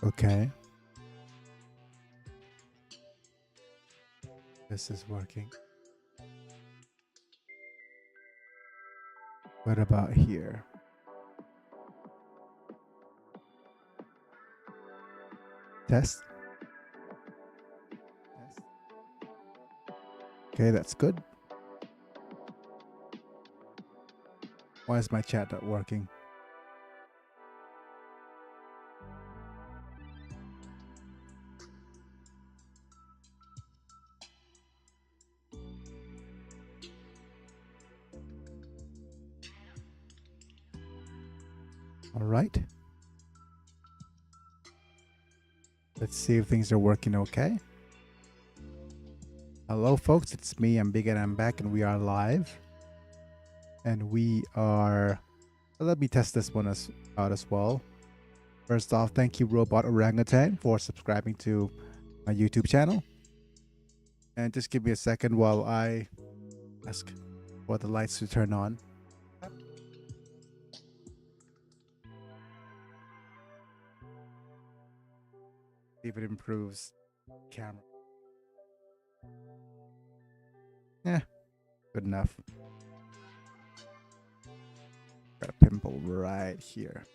Okay. This is working. What about here? Test. Test. Okay, that's good. Why is my chat not working? All right. Let's see if things are working okay. Hello, folks. It's me. I'm Biggy and I'm back, and we are live. And we are. Let me test this one out as well. First off, thank you, Robot Orangutan, for subscribing to my YouTube channel. And just give me a second while I ask for the lights to turn on. See if it improves camera. Yeah, good enough. Got a pimple right here.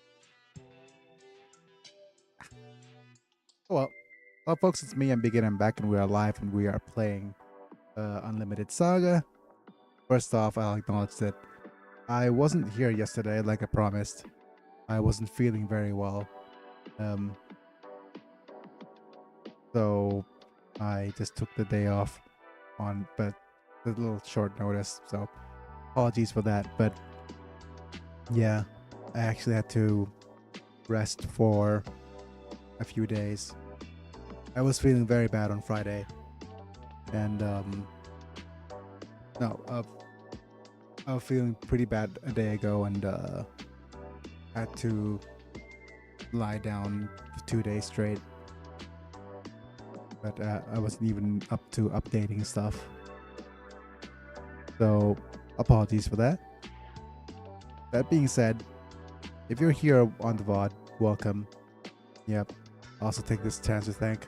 Oh well, folks, it's me. I'm Biggy and I'm back, and we are live, and we are playing Unlimited Saga. First off, I'll acknowledge that I wasn't here yesterday, like I promised. I wasn't feeling very well. So I just took the day off but a little short notice, so apologies for that. But yeah, I actually had to rest for a few days. I was feeling very bad on Friday, and I was feeling pretty bad a day ago, and had to lie down for 2 days straight. But I wasn't even up to updating stuff, so apologies for that. That being said, if you're here on the VOD, welcome. Yep. Also take this chance to thank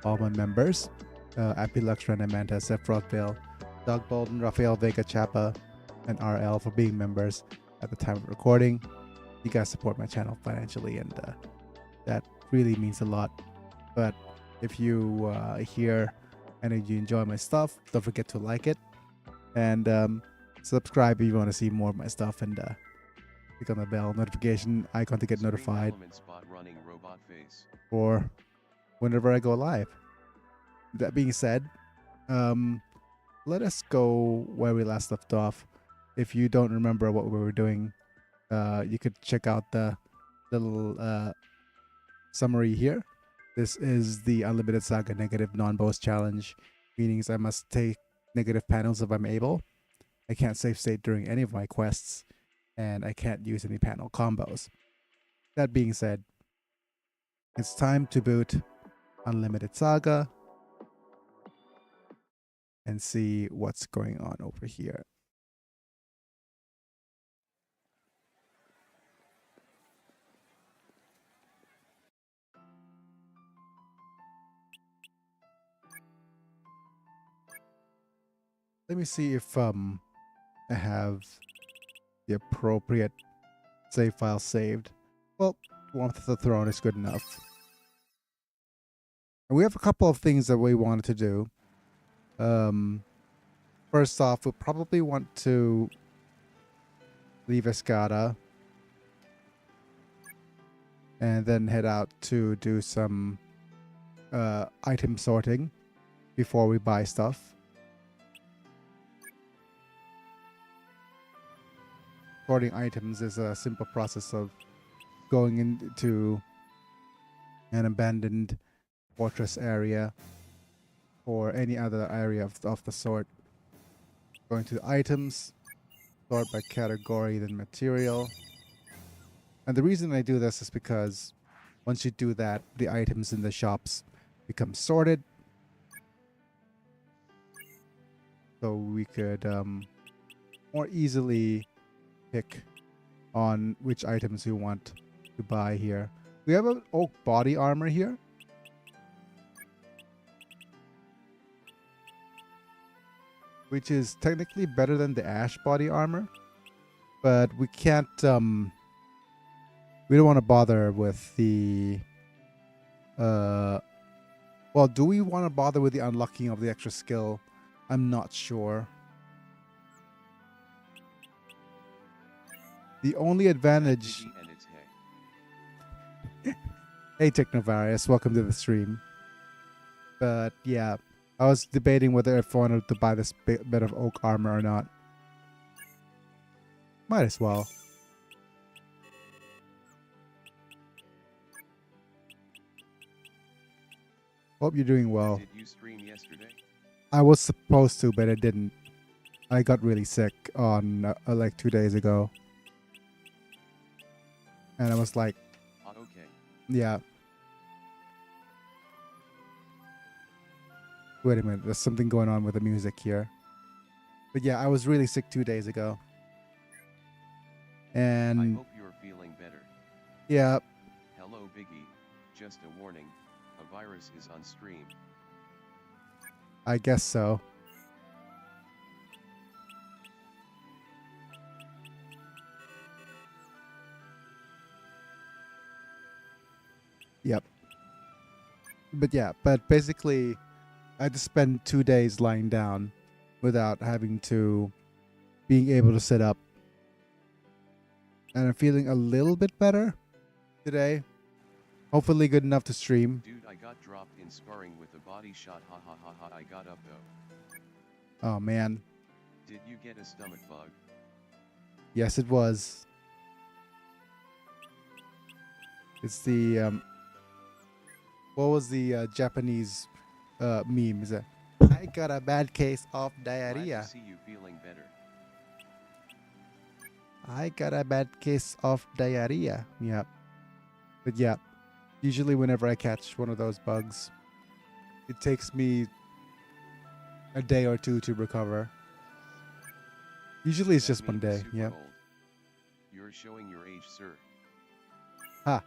all my members: Apilux, Renamanta, Seth Rockville, Doug Bolden, Rafael Vega Chapa, and RL for being members at the time of recording. You guys support my channel financially, and that really means a lot. But if you here and you enjoy my stuff, don't forget to like it and subscribe if you want to see more of my stuff, and click on the bell notification icon to get notified for whenever I go live. That being said, let us go where we last left off. If you don't remember what we were doing, you could check out the little summary here. This is the Unlimited Saga negative non-boss challenge, meaning I must take negative panels if I'm able. I can't save state during any of my quests, and I can't use any panel combos. That being said, it's time to boot Unlimited Saga and see what's going on over here. Let me see if I have the appropriate save file saved. Well, Warmth of the Throne is good enough. And we have a couple of things that we wanted to do. First off, we'll probably want to leave Escada and then head out to do some item sorting before we buy stuff. Sorting items is a simple process of going into an abandoned fortress area or any other area of the sort. Going to the items, sort by category, then material. And the reason I do this is because once you do that, the items in the shops become sorted. So we could more easily pick on which items we want to buy here. We have an oak body armor here. Which is technically better than the ash body armor. But we can't, we don't want to bother with the, well, do we want to bother with the unlocking of the extra skill? I'm not sure. The only advantage... Hey Technovarius, welcome to the stream. But yeah, I was debating whether if I wanted to buy this bit of oak armor or not. Might as well. Hope you're doing well. Did you stream yesterday? I was supposed to, but I didn't. I got really sick on like 2 days ago. And I was like, okay. Yeah. Wait a minute, there's something going on with the music here. But yeah, I was really sick 2 days ago. And I hope you're feeling better. Yeah. Hello Biggy, just a warning, a virus is on stream. I guess so. Yep. But yeah, but basically I had to spend 2 days lying down without having to being able to sit up. And I'm feeling a little bit better today. Hopefully good enough to stream. Dude, I got dropped in sparring with a body shot, ha ha ha ha, I got up though. Oh man. Did you get a stomach bug? Yes, it was. It's the what was the Japanese meme? Is it? I got a bad case of diarrhea. Glad to see you feeling better. I got a bad case of diarrhea. Yeah. But yeah, usually whenever I catch one of those bugs, it takes me a day or two to recover. Usually it's That just 1 meme is day. super Yeah. old. You're showing your age, sir. Ha.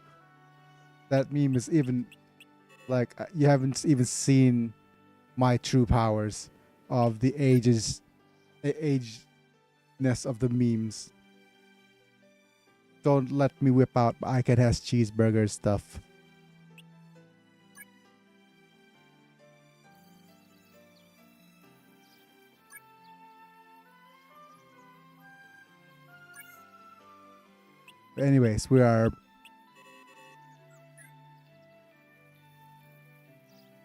That meme is even like you haven't even seen my true powers of the ageness of the memes. Don't let me whip out I Can Has Cheeseburger stuff. Anyways, we are...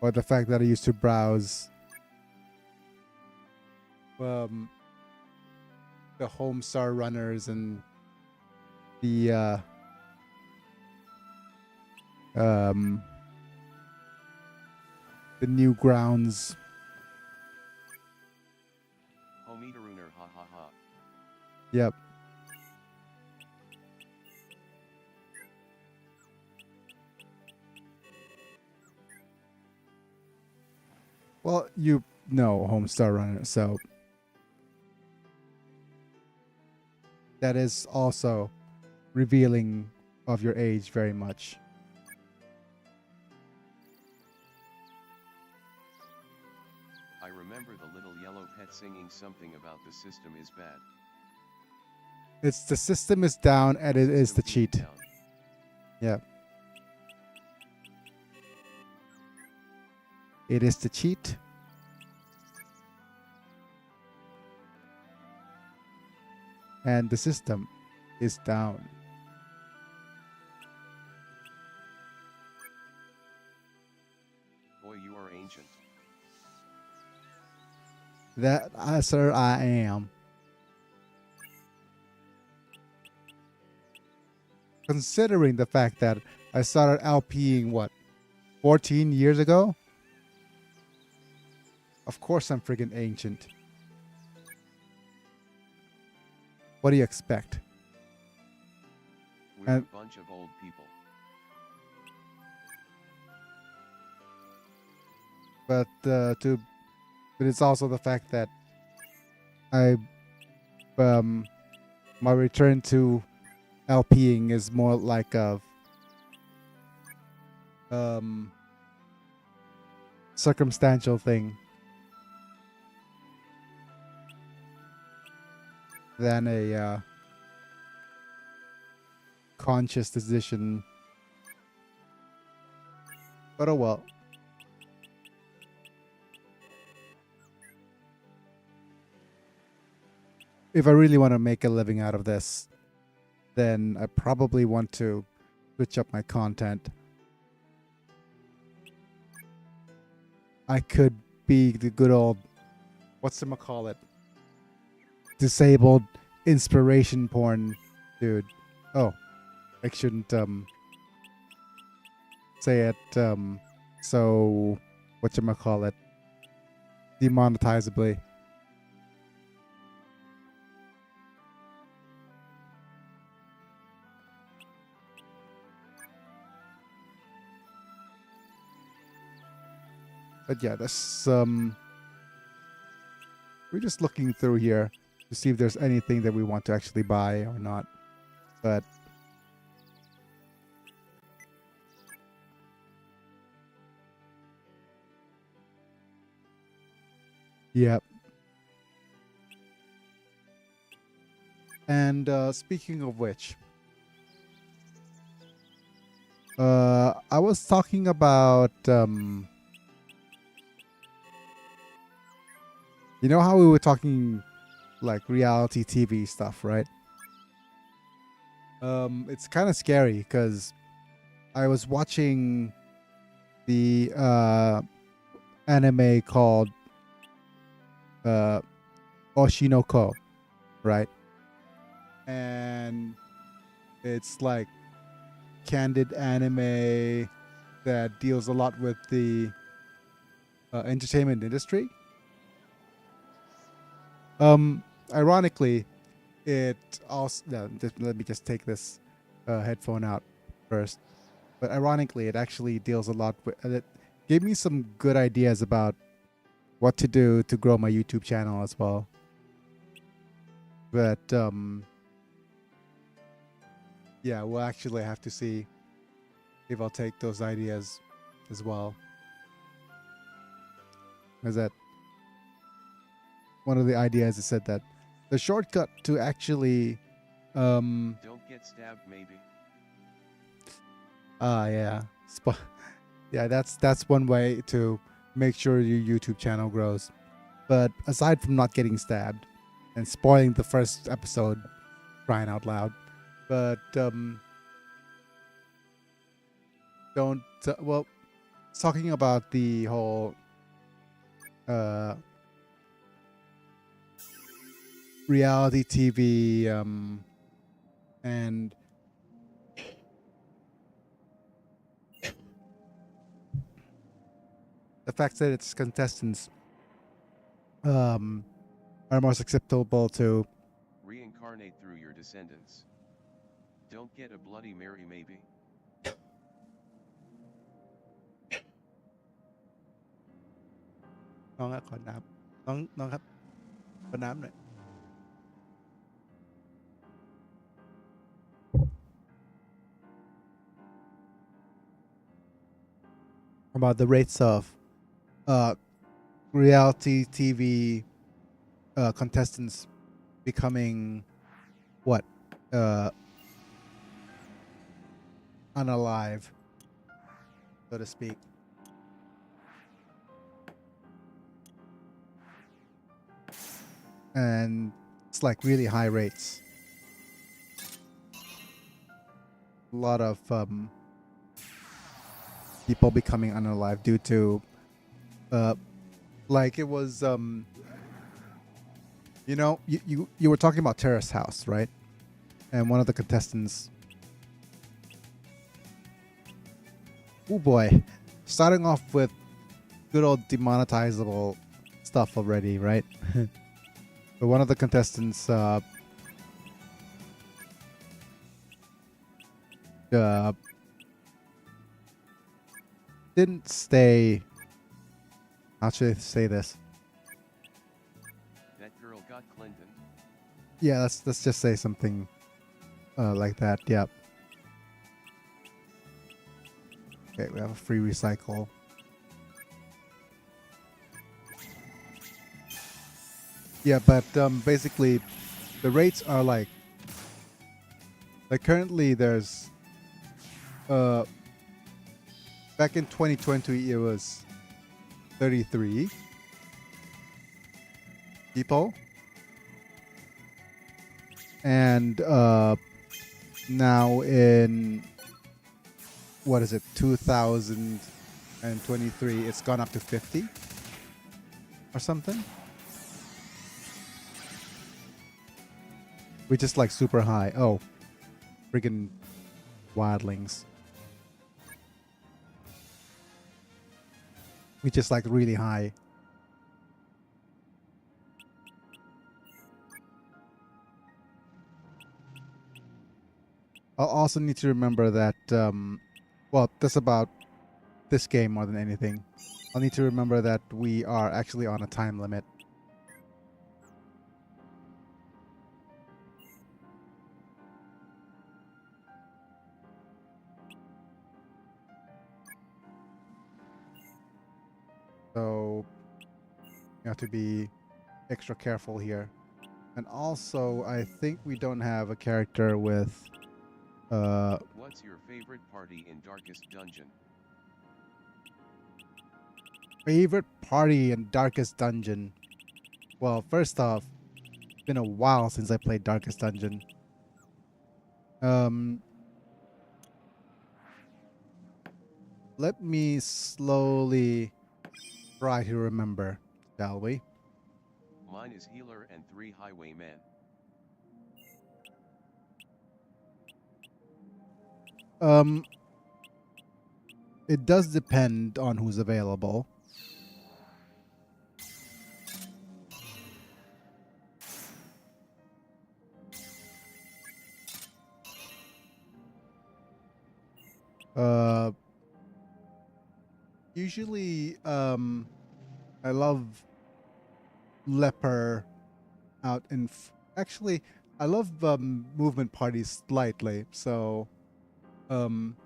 Or the fact that I used to browse the Homestar runners and the new grounds. Homie-runer, ha ha ha. Yep. Well, you know Homestar Runner, so that is also revealing of your age very much. I remember the little yellow pet singing something about the system is bad. It's the system is down and it is the cheat. Down. Yeah. It is the cheat. And the system is down. Boy, you are ancient. That, sir, I am. Considering the fact that I started LPing, what, 14 years ago? Of course I'm friggin' ancient. What do you expect? We're a bunch of old people. But but it's also the fact that I my return to LPing is more like a um circumstantial thing than a conscious decision. But oh well. If I really want to make a living out of this, then I probably want to switch up my content. I could be the good old, what's the call it? Disabled inspiration porn dude. Oh, I shouldn't say it so whatchamacallit, demonetizably. But yeah, this we're just looking through here to see if there's anything that we want to actually buy or not. But yep. And speaking of which, I was talking about you know how we were talking like reality TV stuff, right? It's kind of scary because I was watching the anime called Oshinoko, right? And it's like candid anime that deals a lot with the entertainment industry. Ironically, it also let me just take this headphone out first. But ironically, it actually deals a lot with it. Gave me some good ideas about what to do to grow my YouTube channel as well. But yeah, we'll actually have to see if I'll take those ideas as well. Is that one of the ideas? Is said that the shortcut to actually Don't get stabbed, maybe. Yeah, yeah, that's one way to make sure your YouTube channel grows. But aside from not getting stabbed and spoiling the first episode, crying out loud, but don't well, talking about the whole reality TV and the fact that its contestants are most acceptable to Reincarnate through your descendants. Don't get a Bloody Mary, maybe. น้องอะขอน้ำน้องครับขอน้ำหน่อย about the rates of reality TV contestants becoming what unalive, so to speak. And it's like really high rates. A lot of people becoming unalive due to like it was you know, you were talking about Terrace House, right? And one of the contestants, oh boy, starting off with good old demonetizable stuff already, right? But one of the contestants didn't stay. How should I say this? That girl got Clinton. Yeah, let's just say something like that. Yeah. Okay, we have a free recycle. Yeah, but basically, the rates are like currently there's back in 2020 it was 33 people, and now in what is it 2023 it's gone up to 50 or something, which is like super high. Oh, freaking wildlings, which is like really high. I'll also need to remember that well, that's about this game more than anything. I'll need to remember that we are actually on a time limit. So you have to be extra careful here. And also, I think we don't have a character with What's your favorite party in Darkest Dungeon? favorite party in Darkest Dungeon. Well, first off, it's been a while since I played Darkest Dungeon. Let me slowly try to remember, shall we? Mine is Healer and 3 Highwaymen. It does depend on who's available. Uh, Usually, I love Leper out in. Actually, I love movement parties slightly. So, um,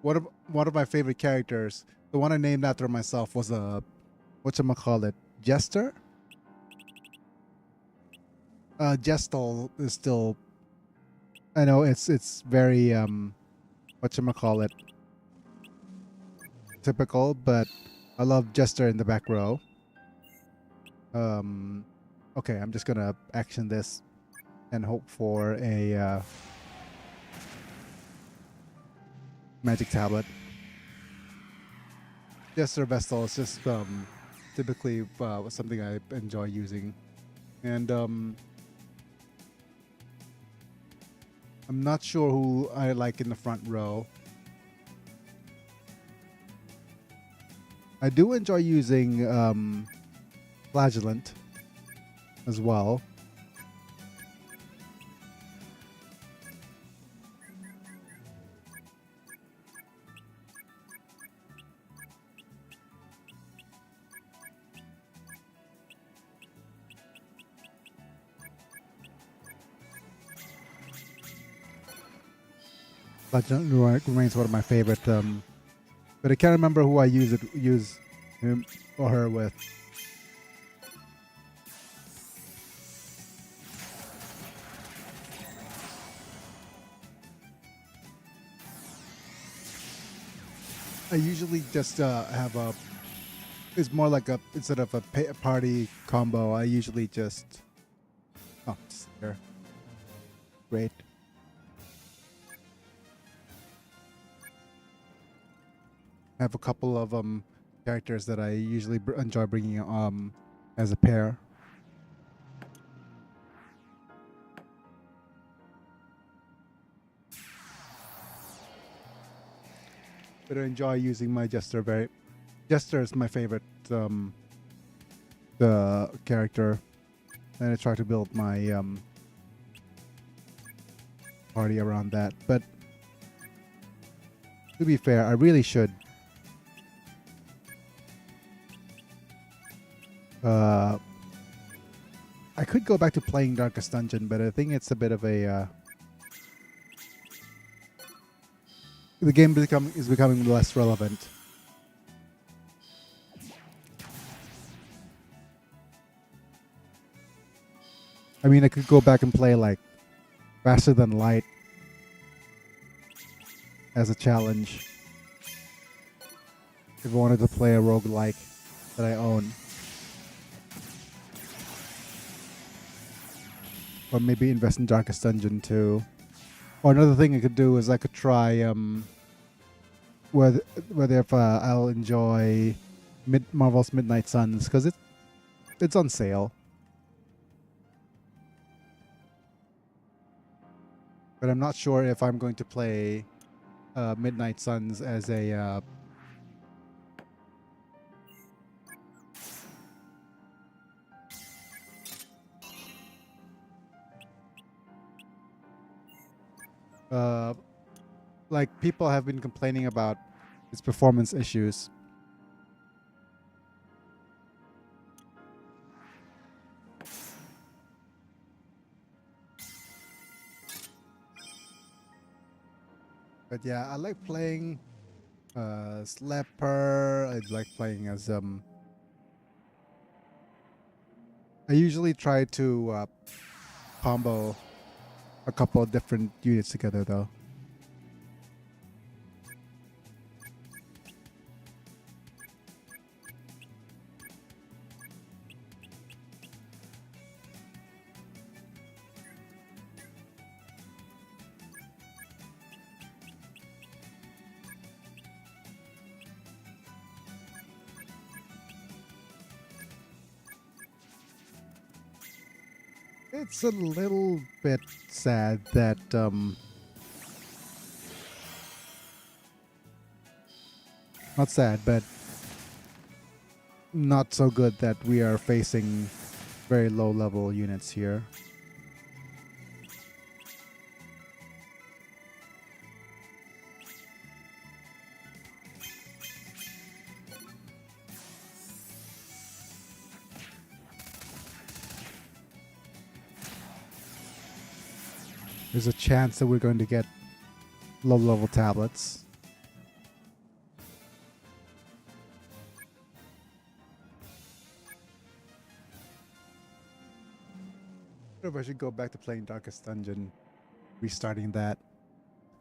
one of my favorite characters, the one I named after myself, was a whatchamacallit, Jester. Gestal is still. I know it's very whatchamacallit, typical, but I love Jester in the back row. Okay, I'm just gonna action this and hope for a magic tablet. Jester Vestal is just typically something I enjoy using, and I'm not sure who I like in the front row. I do enjoy using Flagellant as well. Flagellant remains one of my favorite, but I can't remember who I use him or her with. I usually just have a. It's more like a instead of a party combo. I usually just. Oh, just here. Great. I have a couple of characters that I usually enjoy bringing as a pair. But I enjoy using my Jester very. Jester is my favorite the character, and I try to build my party around that. But to be fair, I really should I could go back to playing Darkest Dungeon, but I think it's a bit of a the game is becoming less relevant. I mean, I could go back and play like Faster Than Light as a challenge if I wanted to play a roguelike that I own. Or maybe invest in Darkest Dungeon too. Or another thing I could do is I could try whether if I'll enjoy Marvel's Midnight Suns because it's on sale. But I'm not sure if I'm going to play Midnight Suns as a like people have been complaining about its performance issues. But yeah, I like playing Slapper. I like playing as I usually try to combo a couple of different units together though. It's a little bit sad that not sad, but not so good that we are facing very low level units here. There's a chance that we're going to get low level tablets. I wonder if I should go back to playing Darkest Dungeon, restarting that.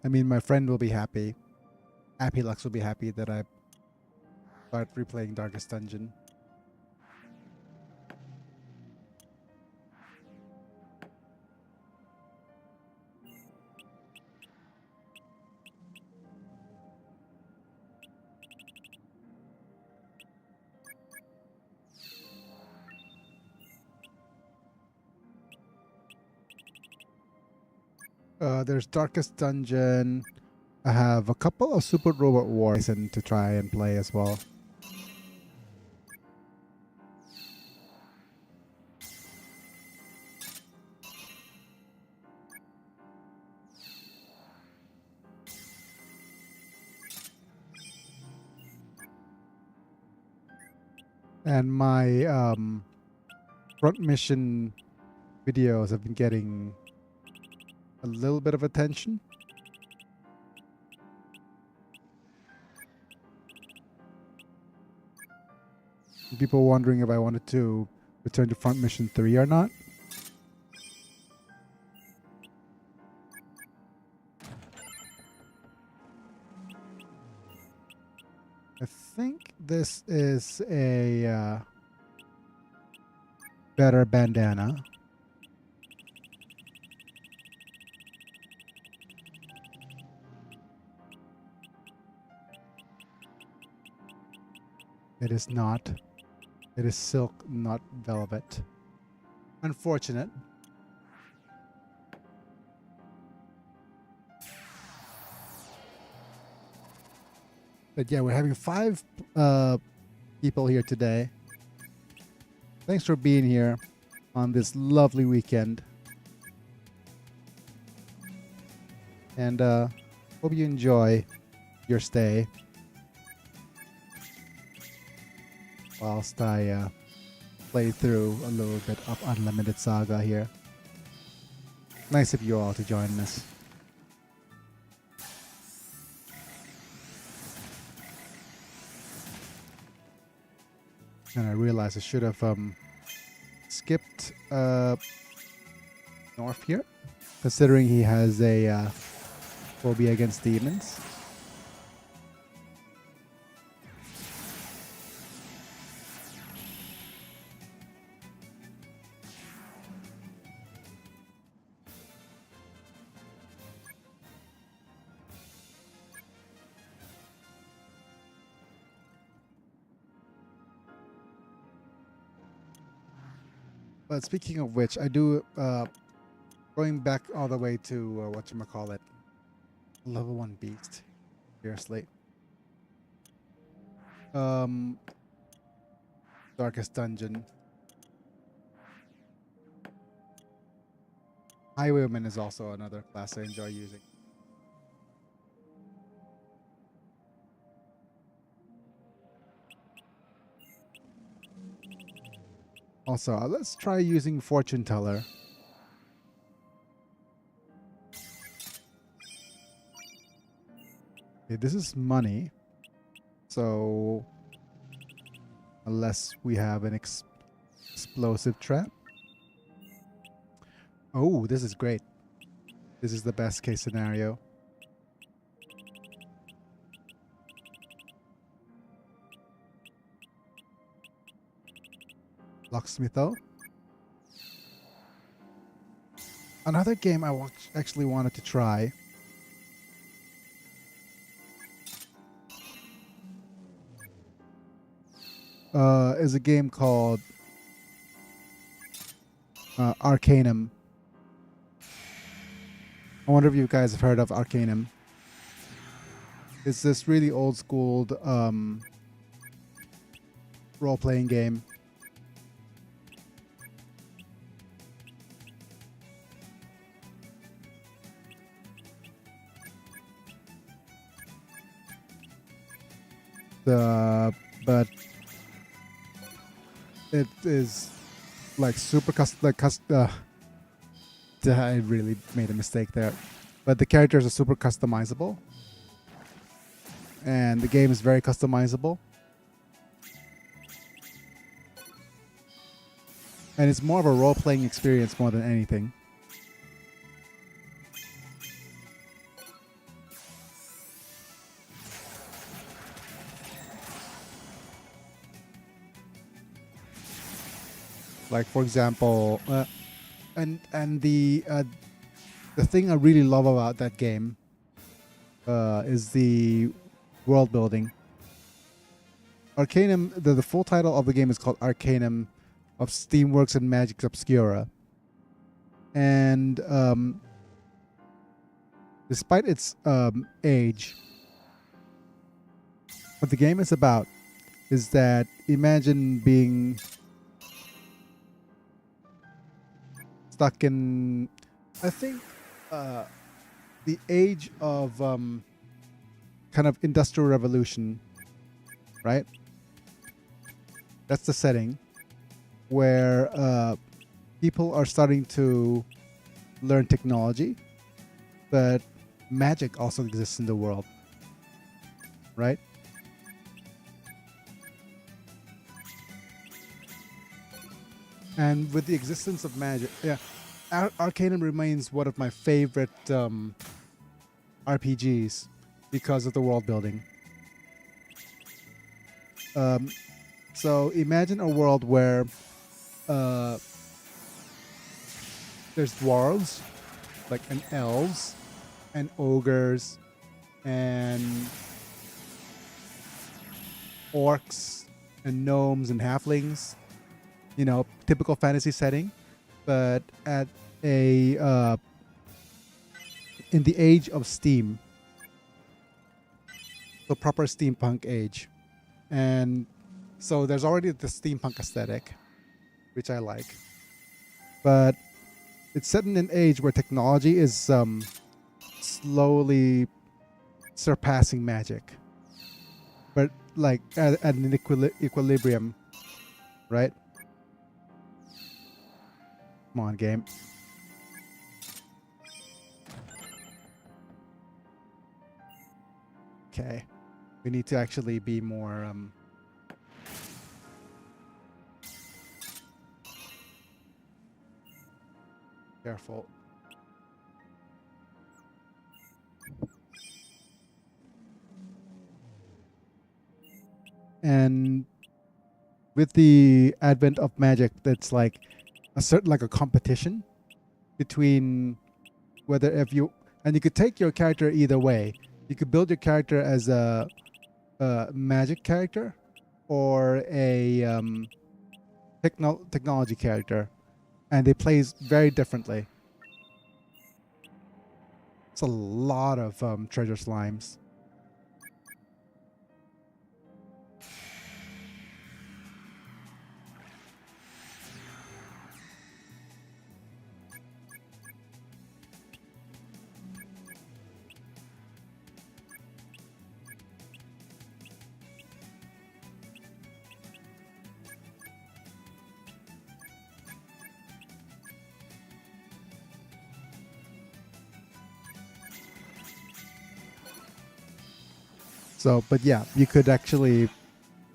I mean, my friend will be happy. Happy Lux will be happy that I start replaying Darkest Dungeon. There's Darkest Dungeon. I have a couple of Super Robot Wars and to try and play as well. And my front mission videos have been getting a little bit of attention. People wondering if I wanted to return to Front Mission 3 or not. I think this is a better bandana. It is not. It is silk, not velvet. Unfortunate. But yeah, we're having 5 people here today. Thanks for being here on this lovely weekend. And hope you enjoy your stay. Whilst I play through a little bit of Unlimited Saga here. Nice of you all to join us. And I realized I should have skipped north here, considering he has a phobia against demons. But speaking of which, I do going back all the way to whatchamacallit, level 1 beast. Seriously. Darkest dungeon. Highwayman is also another class I enjoy using. Also, let's try using Fortune Teller. Okay, this is money. So, unless we have an explosive trap. Oh, this is great. This is the best case scenario. Locksmitho. Another game I actually wanted to try. Is a game called Arcanum. I wonder if you guys have heard of Arcanum. It's this really old school role-playing game. But it is like super I really made a mistake there. But the characters are super customizable. And the game is very customizable. And it's more of a role-playing experience more than anything. Like, for example, and the thing I really love about that game is the world building. Arcanum, the full title of the game is called Arcanum of Steamworks and Magics Obscura. And despite its age, what the game is about is that imagine being stuck in, I think, the age of kind of industrial revolution, right? That's the setting where people are starting to learn technology, but magic also exists in the world, right? And with the existence of magic, yeah, Arcanum remains one of my favorite RPGs because of the world building. So imagine a world where there's dwarves, and elves, and ogres, and orcs, and gnomes, and halflings. You know, typical fantasy setting, but at a in the age of steam, the proper steampunk age. And so there's already the steampunk aesthetic, which I like, but it's set in an age where technology is slowly surpassing magic, but like at an equilibrium, right? Come on, game. Okay. We need to actually be more Careful. And with the advent of magic, that's like a certain like a competition between whether if you and you could take your character either way. You could build your character as a magic character or a technology character, and they plays very differently. It's a lot of treasure slimes. So, but yeah, you could actually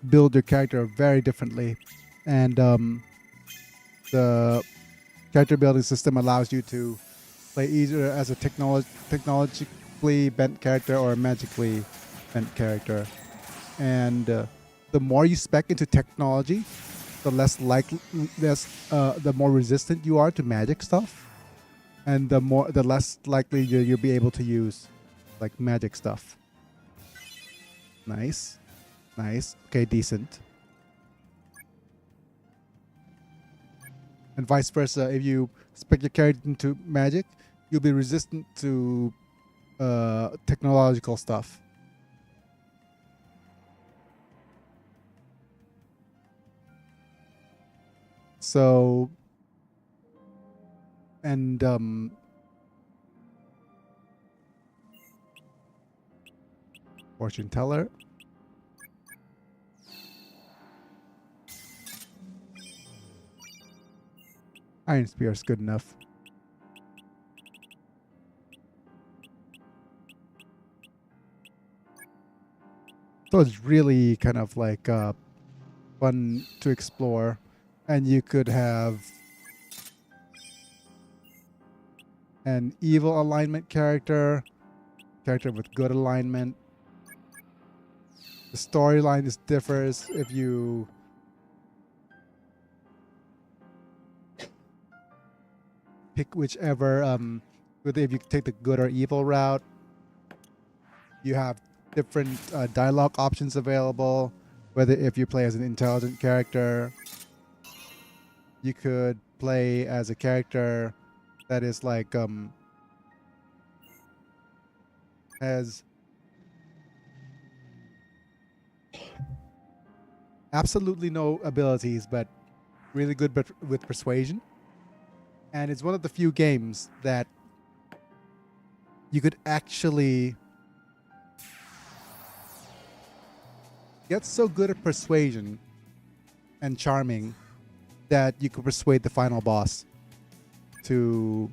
build your character very differently, and the character building system allows you to play either as a technologically bent character or a magically bent character. And the more you spec into technology, the the more resistant you are to magic stuff, and the less likely you'll be able to use like magic stuff. Nice, nice. Okay, decent. And vice versa. If you spec your character into magic, you'll be resistant to technological stuff. So, and fortune teller. Iron Spear is good enough. So it's really kind of like fun to explore. And you could have an evil alignment character with good alignment. The storyline differs if you pick whichever whether if you take the good or evil route. You have different dialogue options available, whether if you play as an intelligent character, you could play as a character that is like has absolutely no abilities but really good with persuasion. And it's one of the few games that you could actually get so good at persuasion and charming that you could persuade the final boss to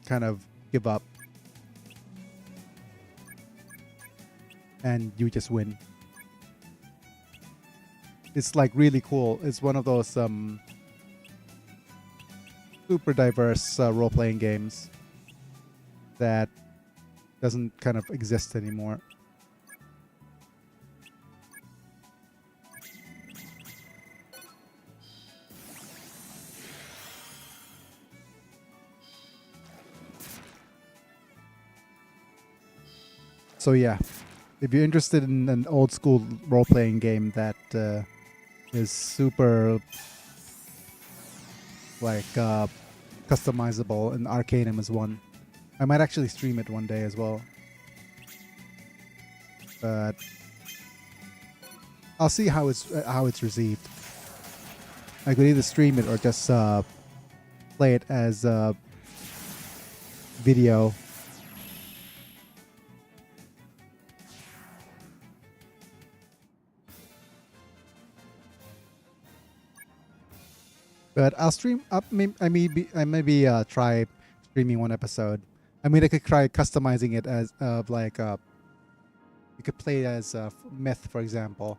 kind of give up, and you just win. It's like really cool. It's one of those super diverse role-playing games that doesn't kind of exist anymore. So yeah, if you're interested in an old school role-playing game that is super like customizable, and Arcanum is one. I might actually stream it one day as well, but I'll see how it's received. I could either stream it or just play it as a video. But I'll stream up. I maybe try streaming one episode. I mean, I could try customizing it as like you could play it as Myth, for example.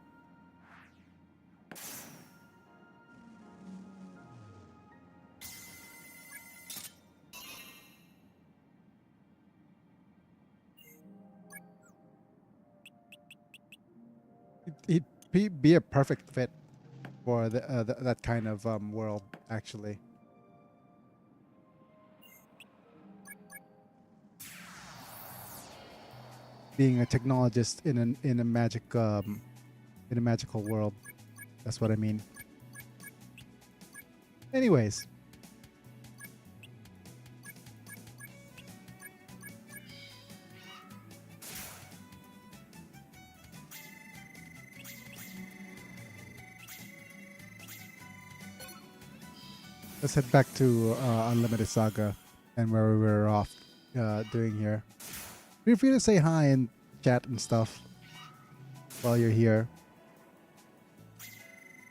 He'd be a perfect fit for that kind of world, actually. Being a technologist in a magical world. That's what I mean. Anyways. Let's head back to Unlimited Saga and where we were off doing here. Feel free to say hi and chat and stuff while you're here.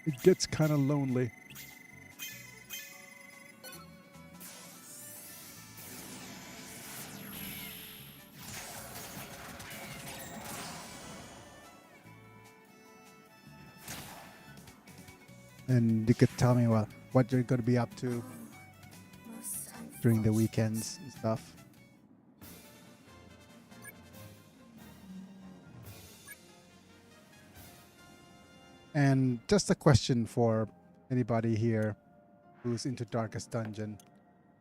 It gets kind of lonely. And you could tell me what you're going to be up to during the weekends and stuff. And just a question for anybody here who's into Darkest Dungeon,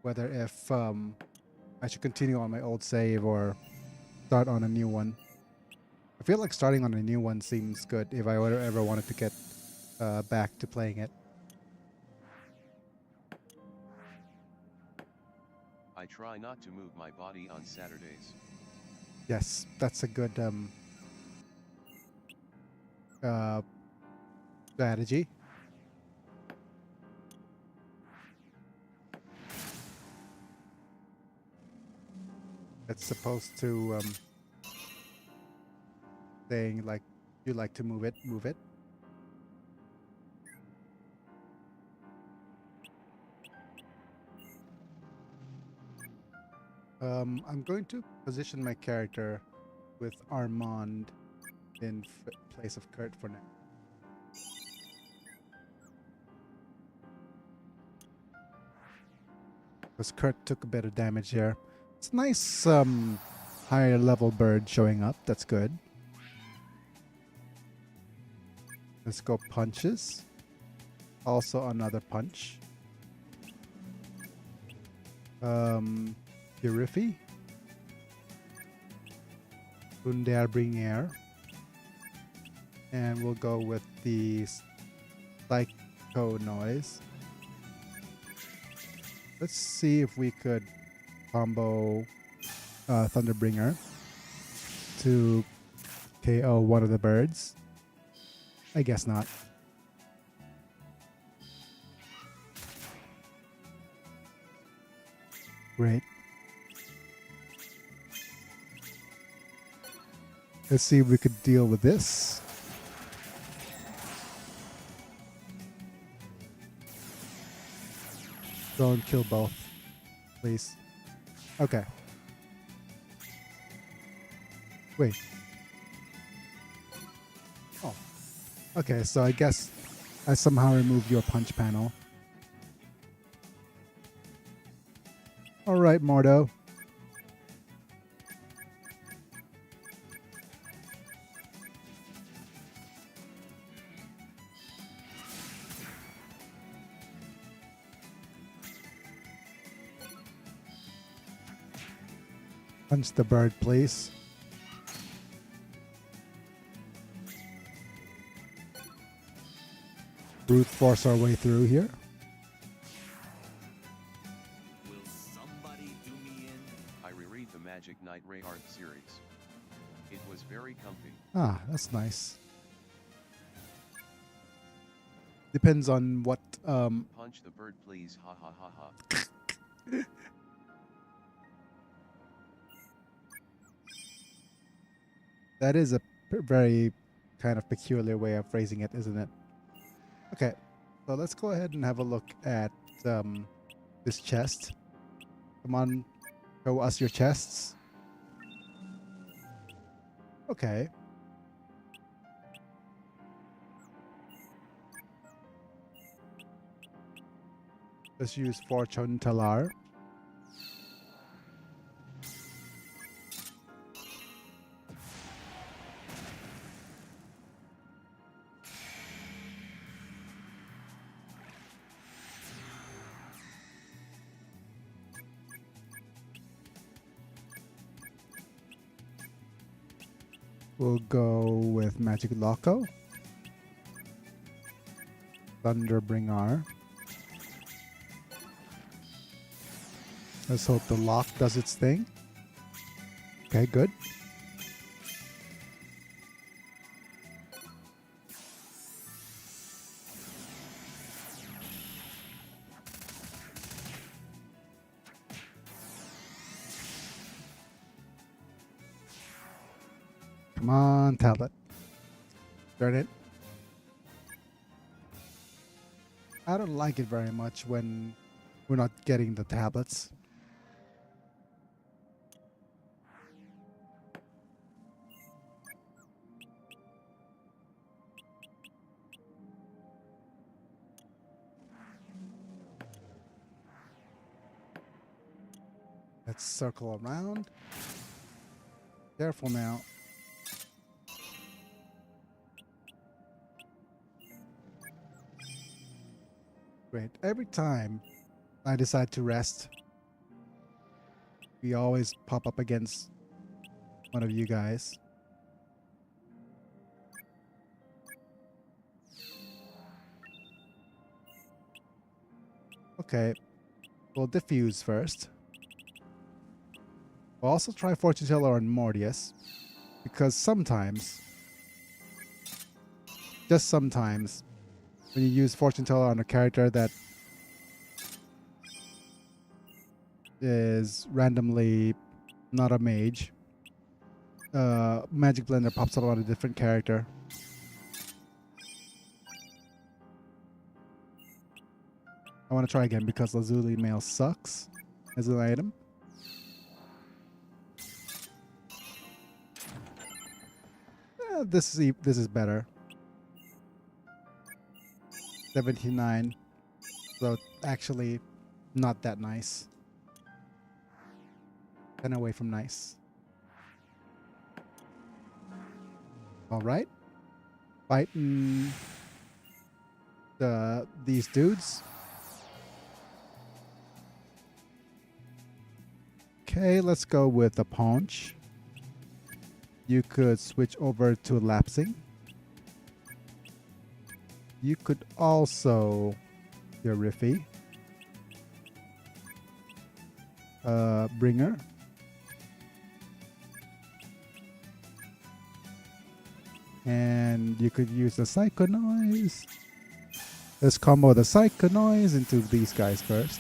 whether if I should continue on my old save or start on a new one. I feel like starting on a new one seems good if I ever wanted to get back to playing it. I try not to move my body on Saturdays. Yes, that's a good strategy. It's supposed to saying like you like to move it, move it. I'm going to position my character with Armand in place of Kurt for now. Because Kurt took a bit of damage there. It's nice higher level bird showing up. That's good. Let's go punches. Also another punch. Purifi. Bundair bring air. And we'll go with the psycho noise. Let's see if we could combo Thunderbringer to KO one of the birds. I guess not. Great. Let's see if we could deal with this. Don't kill both, please. Okay. Wait. Oh. Okay, so I guess I somehow removed your punch panel. Alright, Mordo. Punch the bird, please. Brute force our way through here. Will somebody do me in? I reread the Magic Knight Ray Art series. It was very comfy. Ah, that's nice. Depends on what Punch the bird please, ha ha ha ha. that is a very kind of peculiar way of phrasing it, isn't it? Okay, so let's go ahead and have a look at this chest. Come on, show us your chests. Okay. Let's use Fortune Talar. We'll go with Magic Loco. Thunderbringer. Let's hope the lock does its thing. Okay, good. Come on, tablet. Darn it. I don't like it very much when we're not getting the tablets. Let's circle around. Careful now. Great. Every time I decide to rest, we always pop up against one of you guys. Okay. We'll diffuse first. We'll also try Fortune Teller on Mordius, because sometimes, just sometimes, when you use Fortune Teller on a character that is randomly not a mage, Magic Blender pops up on a different character. I want to try again because Lazuli Mail sucks as an item. This is better. 79. So actually not that nice. 10 away from nice. Alright. Fighting these dudes. Okay, let's go with the paunch. You could switch over to lapsing. You could also your Riffy. Bringer. And you could use the Psycho Noise. Let's combo the Psycho Noise into these guys first.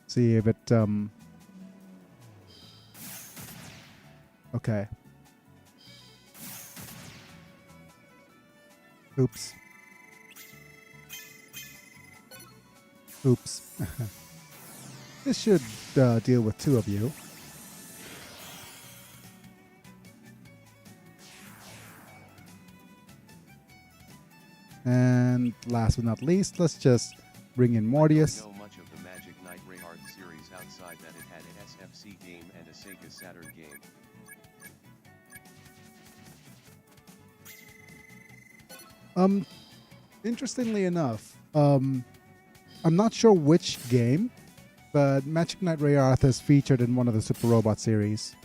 See if it okay. Oops. Oops. This should deal with two of you. And last but not least, let's just bring in Mordius. I don't know much of the Magic Knight Rayart series outside that it had an SFC game and a Sega Saturn game. Interestingly enough, I'm not sure which game, but Magic Knight Rayarth is featured in one of the Super Robot series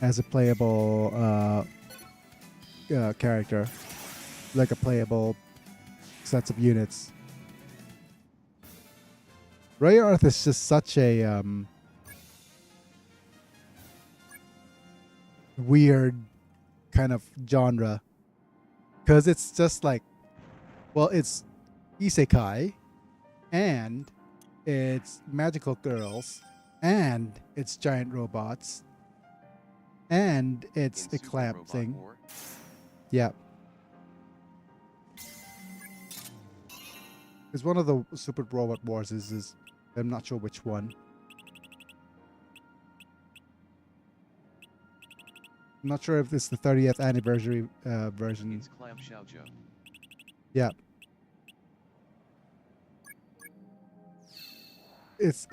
as a playable character, like a playable sets of units. Rayarth is just such a weird kind of genre, because it's just like, well, it's isekai, and it's magical girls, and it's giant robots, and it's In a Super clamp Robot thing. War? Yeah. Because one of the Super Robot Wars is I'm not sure which one. I'm not sure if this is the 30th anniversary version. It's Clamp Shoujo. Yeah. It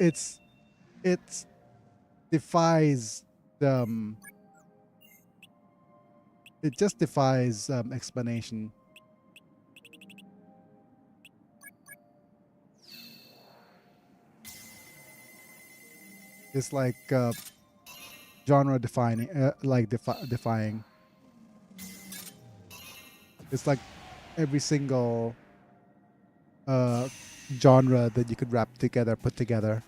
defies it just defies explanation. It's like genre defining, like defying. It's like every single uh, genre that you could wrap together, put together.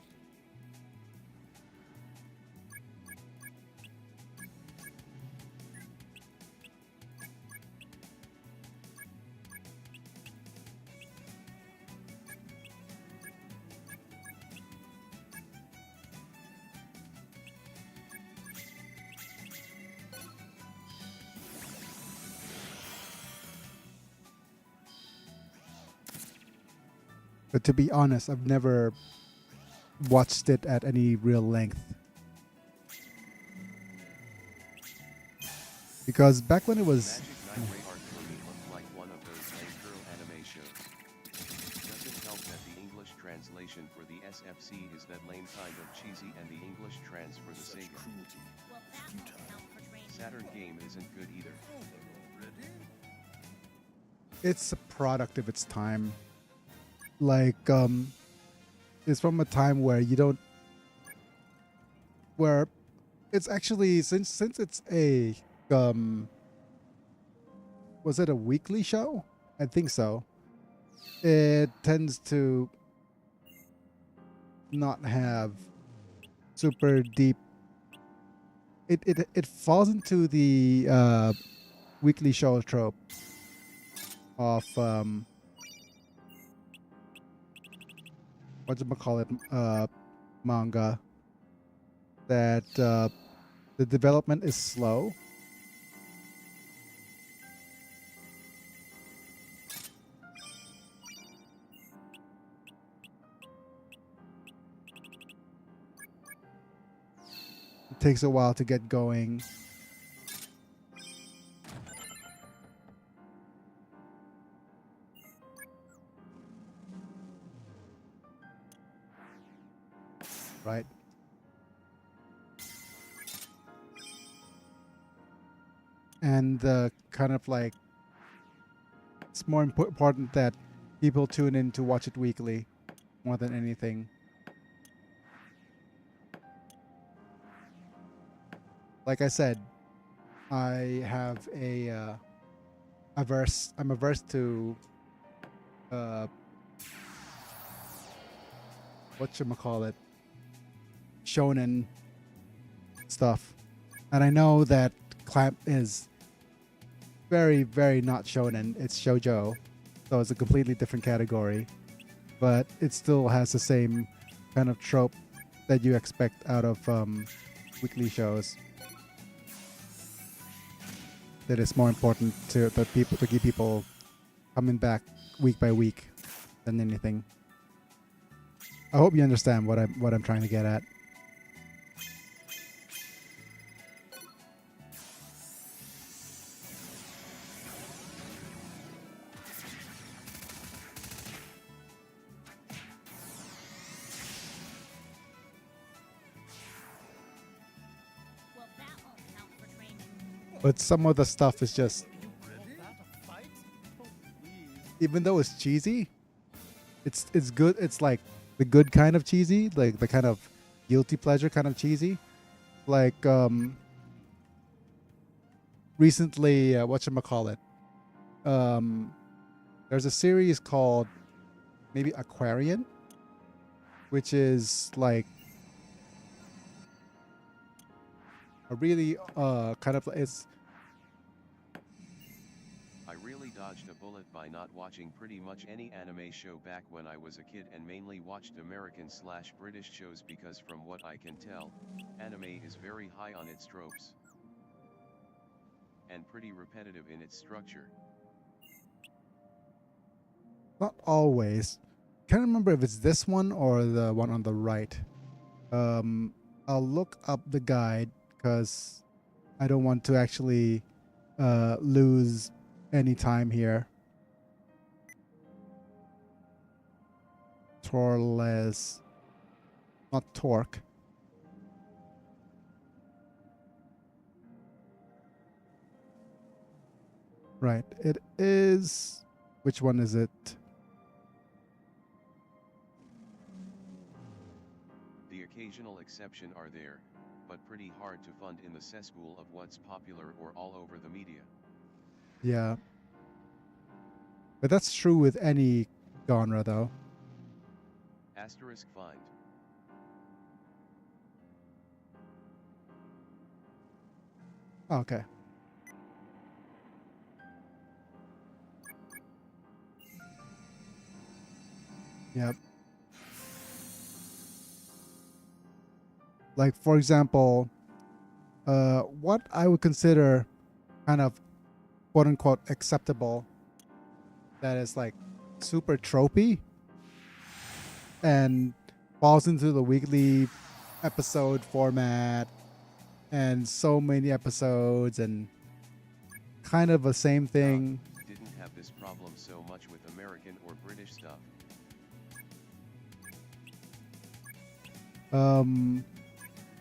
But to be honest, I've never watched it at any real length. Because back when it was... Magic Knight Ray Art for me looked like one of those lame girl anime shows. Does it help that the English translation for the SFC is that lame kind of cheesy and the English trans for the Saga? Saturn game isn't good either. It's a product of its time. Like, it's from a time where you don't... Where it's actually... Since it's a... was it a weekly show? I think so. It tends to not have super deep... It falls into the weekly show trope of whatchamacallit, manga, that the development is slow. It takes a while to get going. Right? And kind of like, it's more important that people tune in to watch it weekly more than anything. Like I said, I have I'm averse to whatchamacallit, shonen stuff. And I know that Clamp is very, very not shonen. It's shoujo. So it's a completely different category. But it still has the same kind of trope that you expect out of weekly shows. That it's more important to keep people coming back week by week than anything. I hope you understand what I'm trying to get at. But some of the stuff is just, even though it's cheesy, it's good. It's like the good kind of cheesy, like the kind of guilty pleasure kind of cheesy. Like recently, whatchamacallit, there's a series called maybe Aquarian, which is like a really kind of, it's... I really dodged a bullet by not watching pretty much any anime show back when I was a kid and mainly watched American/British shows because from what I can tell, anime is very high on its tropes. And pretty repetitive in its structure. Not always. Can't remember if it's this one or the one on the right. I'll look up the guide because I don't want to actually lose any time here. Torles, not torque. Right, it is. Which one is it? The occasional exception are there, but pretty hard to fund in the cesspool of what's popular or all over the media. Yeah. But that's true with any genre, though. Asterisk find. Okay. Yep. Like, for example, what I would consider kind of quote unquote acceptable that is like super tropey and falls into the weekly episode format and so many episodes and kind of the same thing. Didn't have this problem so much with American or British stuff.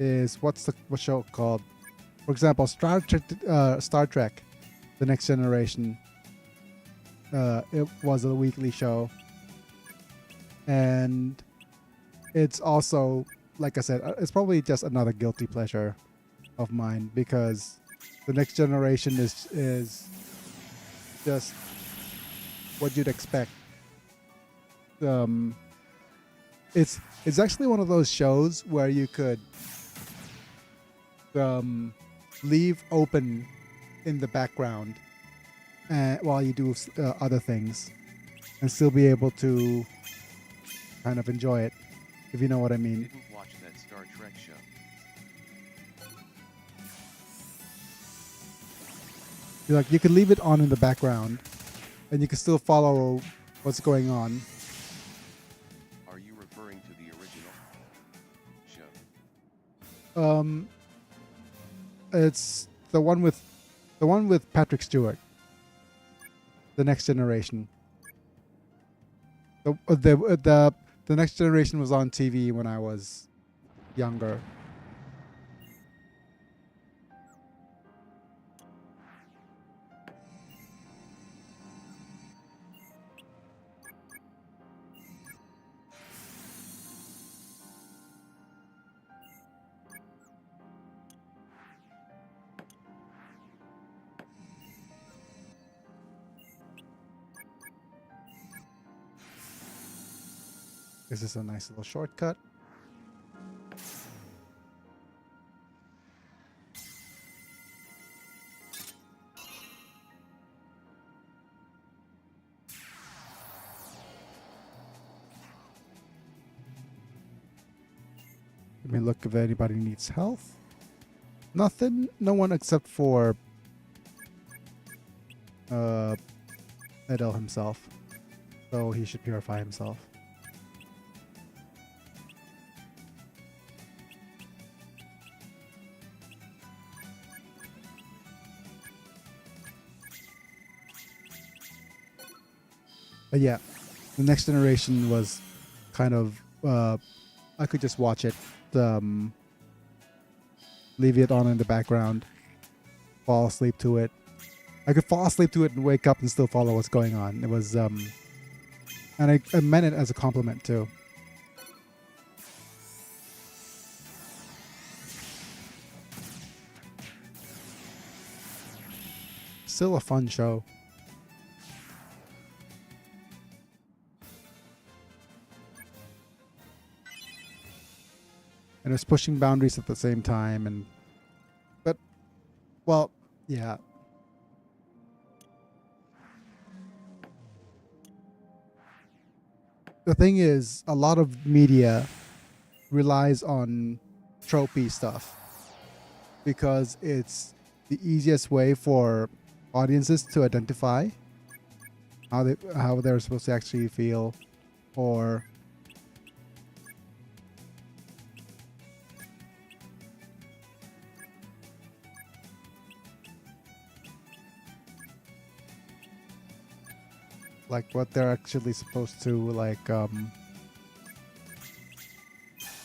Is what show called? For example, Star Trek, The Next Generation. It was a weekly show, and it's also, like I said, it's probably just another guilty pleasure of mine because The Next Generation is just what you'd expect. It's actually one of those shows where you could leave open in the background while you do other things and still be able to kind of enjoy it, if you know what I mean. Didn't watch that Star Trek show. You could leave it on in the background and you can still follow what's going on. Are you referring to the original show? It's the one with Patrick Stewart, The Next Generation. The Next Generation was on TV when I was younger. This is a nice little shortcut. Let me look if anybody needs health. Nothing. No one except for Adele himself. So he should purify himself. But yeah, The Next Generation was kind of I could just watch it, leave it on in the background, fall asleep to it. I could fall asleep to it and wake up and still follow what's going on. It was and I meant it as a compliment too. Still a fun show. And it's pushing boundaries at the same time, but well, yeah. The thing is, a lot of media relies on tropey stuff because it's the easiest way for audiences to identify how they're supposed to actually feel, or like what they're actually supposed to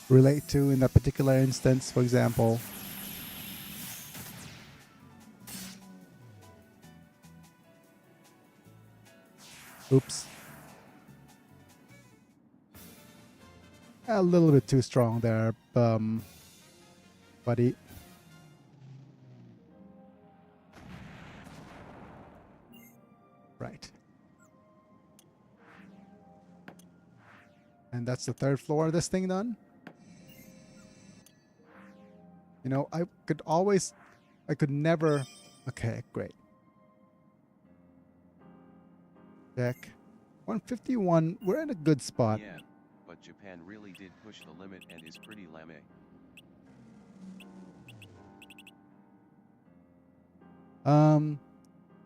relate to in that particular instance, for example. Oops. A little bit too strong there. buddy. Right. And that's the third floor of this thing done. You know, I could never. Okay, great. Check. 151. We're in a good spot. Yeah, but Japan really did push the limit and is pretty lame.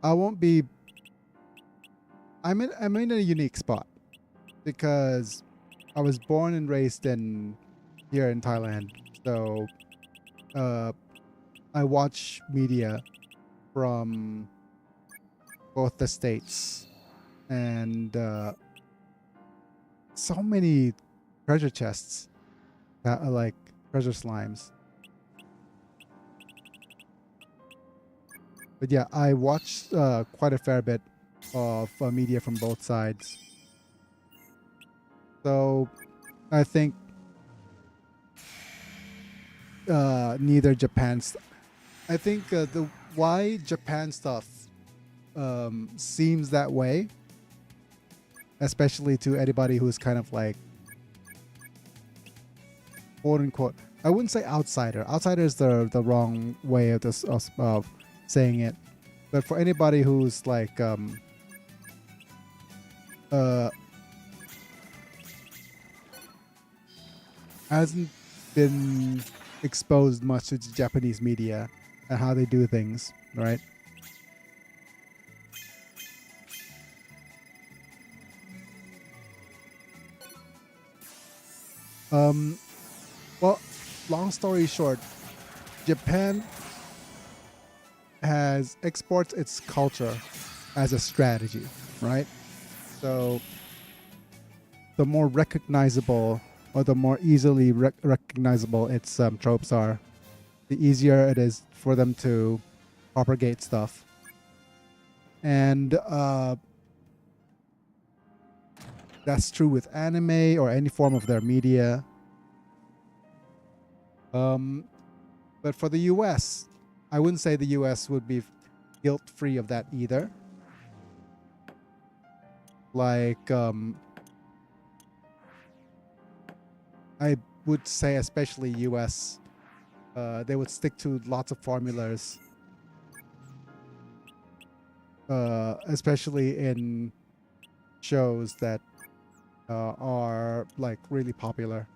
I won't be. I'm in a unique spot because I was born and raised in here in Thailand. So, I watch media from both the states, and so many treasure chests that are like treasure slimes. But yeah, I watched quite a fair bit of media from both sides. So I think neither Japan's. I think the why Japan stuff seems that way, especially to anybody who's kind of like quote unquote. I wouldn't say outsider. Outsider is the wrong way of this of saying it. But for anybody who's like hasn't been exposed much to Japanese media and how they do things, right? Well, long story short, Japan has exports its culture as a strategy, right? So the more recognizable or the more easily recognizable its tropes are, the easier it is for them to propagate stuff. And that's true with anime or any form of their media. But for the US, I wouldn't say the US would be guilt-free of that either. Like, I would say especially US, they would stick to lots of formulas, especially in shows that are like really popular.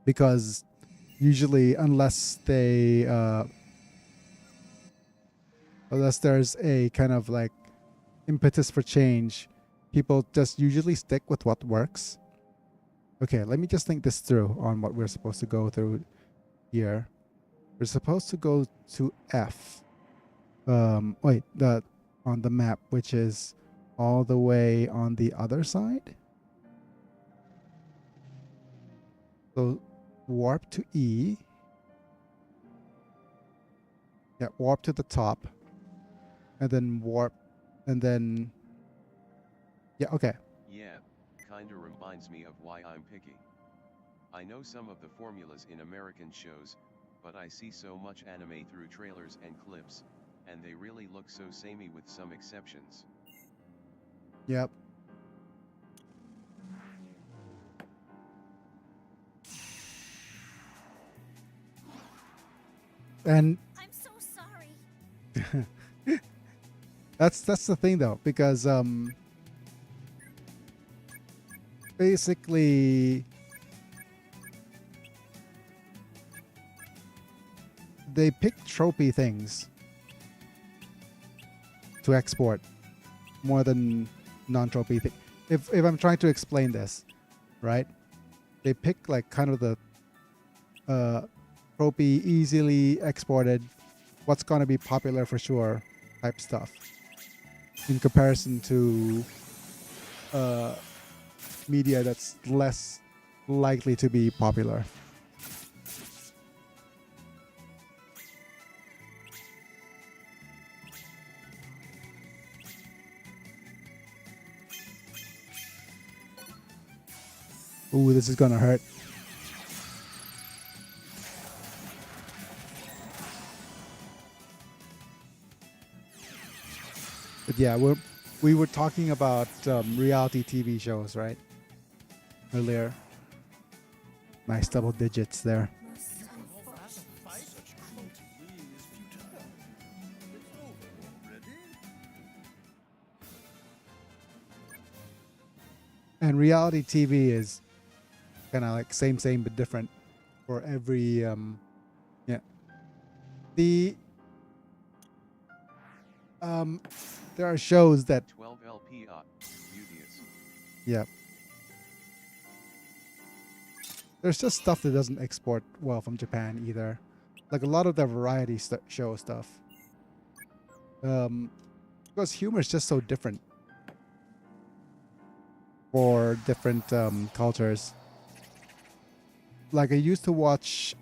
Because usually, unless there's a kind of like impetus for change, people just usually stick with what works. Okay, let me just think this through on what we're supposed to go through here. We're supposed to go to F. Wait, on the map, which is all the way on the other side. So warp to E. Yeah, warp to the top. And then warp. And then... Yeah, okay. Yeah, kinda reminds me of why I'm picky. I know some of the formulas in American shows, but I see so much anime through trailers and clips, and they really look so samey with some exceptions. Yep. And I'm so sorry. that's the thing though, because basically they pick tropey things to export more than non-tropey things. If I'm trying to explain this, right? They pick like kind of the tropey, easily exported, what's going to be popular for sure type stuff, in comparison to media that's less likely to be popular. Ooh, this is gonna hurt. But yeah, we were talking about reality TV shows, right? Earlier. Nice double digits there. And reality TV is kind of like same but different for every yeah. The there are shows that 12 LP Beauteous. yeah. There's just stuff that doesn't export well from Japan either. Like a lot of the variety show stuff. Because humor is just so different for different cultures. Like I used to watch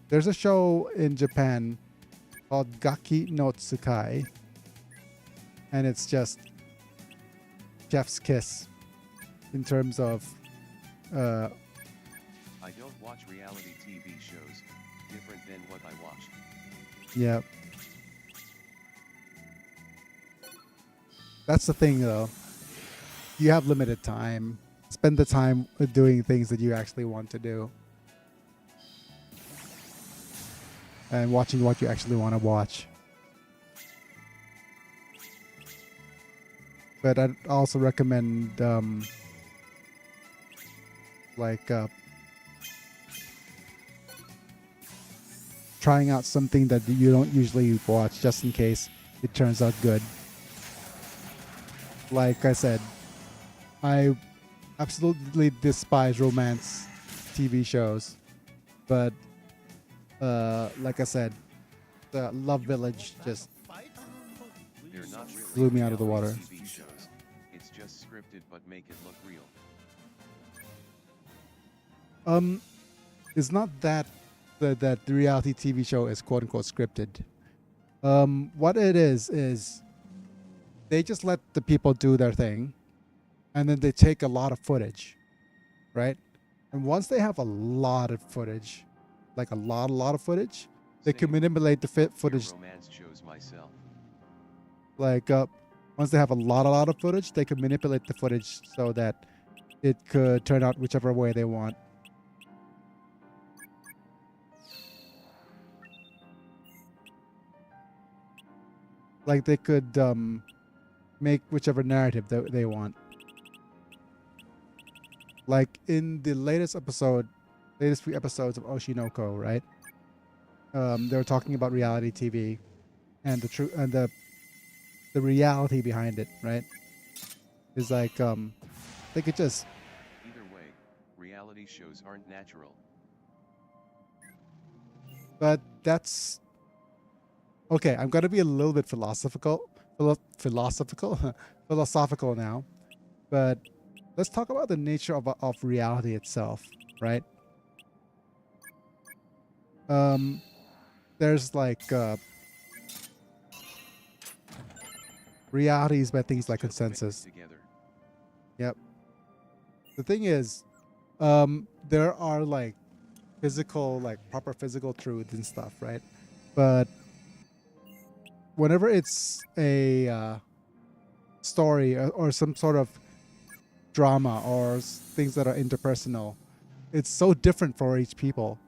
there's a show in Japan called Gaki no Tsukai, and it's just chef's kiss in terms of I don't watch reality TV shows, different than what I watch. yeah. That's the thing though. You have limited time. Spend the time with doing things that you actually want to do. And watching what you actually want to watch. But I'd also recommend trying out something that you don't usually watch just in case it turns out good. Like I said, I absolutely despise romance TV shows, but like I said, the Love Village just They're not really blew me out of the water. TV shows. It's just scripted but make it look real. It's not that the reality TV show is quote unquote scripted. What it is they just let the people do their thing, and then they take a lot of footage, right? And once they have a lot of footage, like a lot of footage, they can Same. manipulate the footage. Romance shows myself. Like once they have a lot of footage, they can manipulate the footage so that it could turn out whichever way they want. Like they could make whichever narrative they want. Like in the latest few episodes of Oshinoko, right? They were talking about reality TV and the reality behind it, right? Is like they could just Either way, reality shows aren't natural. but that's okay. I'm gonna be a little bit philosophical now, but let's talk about the nature of reality itself, right? There's like realities by things like Just mix it consensus. together. Yep. The thing is, there are like proper physical truths and stuff, right? But whenever it's a story or some sort of drama or things that are interpersonal, it's so different for each people.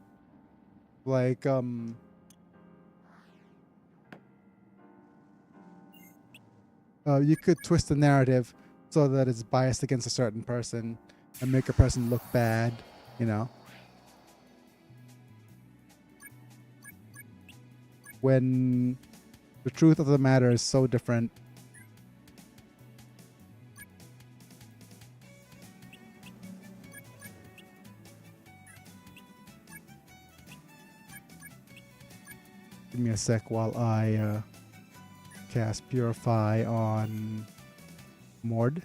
Like you could twist the narrative so that it's biased against a certain person and make a person look bad, you know. When the truth of the matter is so different. Give me a sec while I cast Purify on Mord.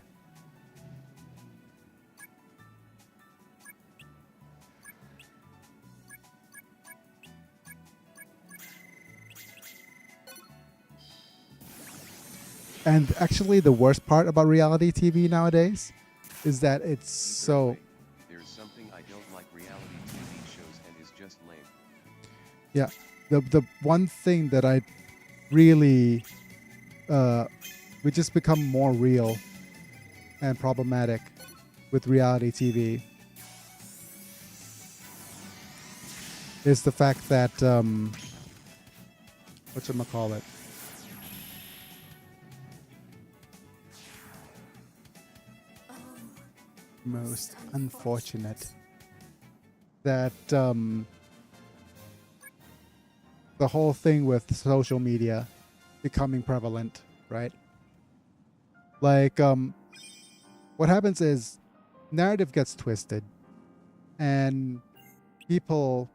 And actually, the worst part about reality TV nowadays is that it's so. Way, there's something I don't like reality TV shows and is just lame. Yeah, the one thing that I really we just become more real and problematic with reality TV is the fact that whatchamacallit, most unfortunate that the whole thing with social media becoming prevalent, right? Like what happens is narrative gets twisted and people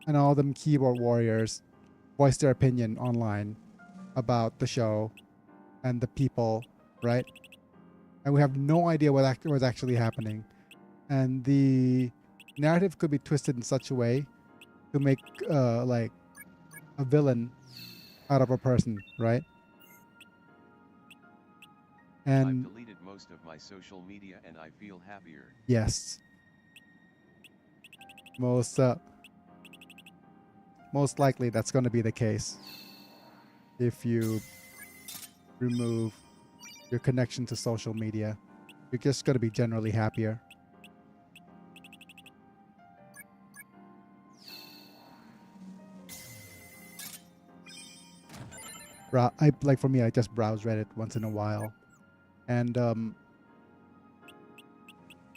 and all them keyboard warriors voice their opinion online about the show and the people, right? And we have no idea what's actually happening. And the narrative could be twisted in such a way to make like a villain out of a person, right? And I've deleted most of my social media and I feel happier. yes, most likely that's going to be the case if you remove your connection to social media. You're just going to be generally happier. For me, I just browse Reddit once in a while, and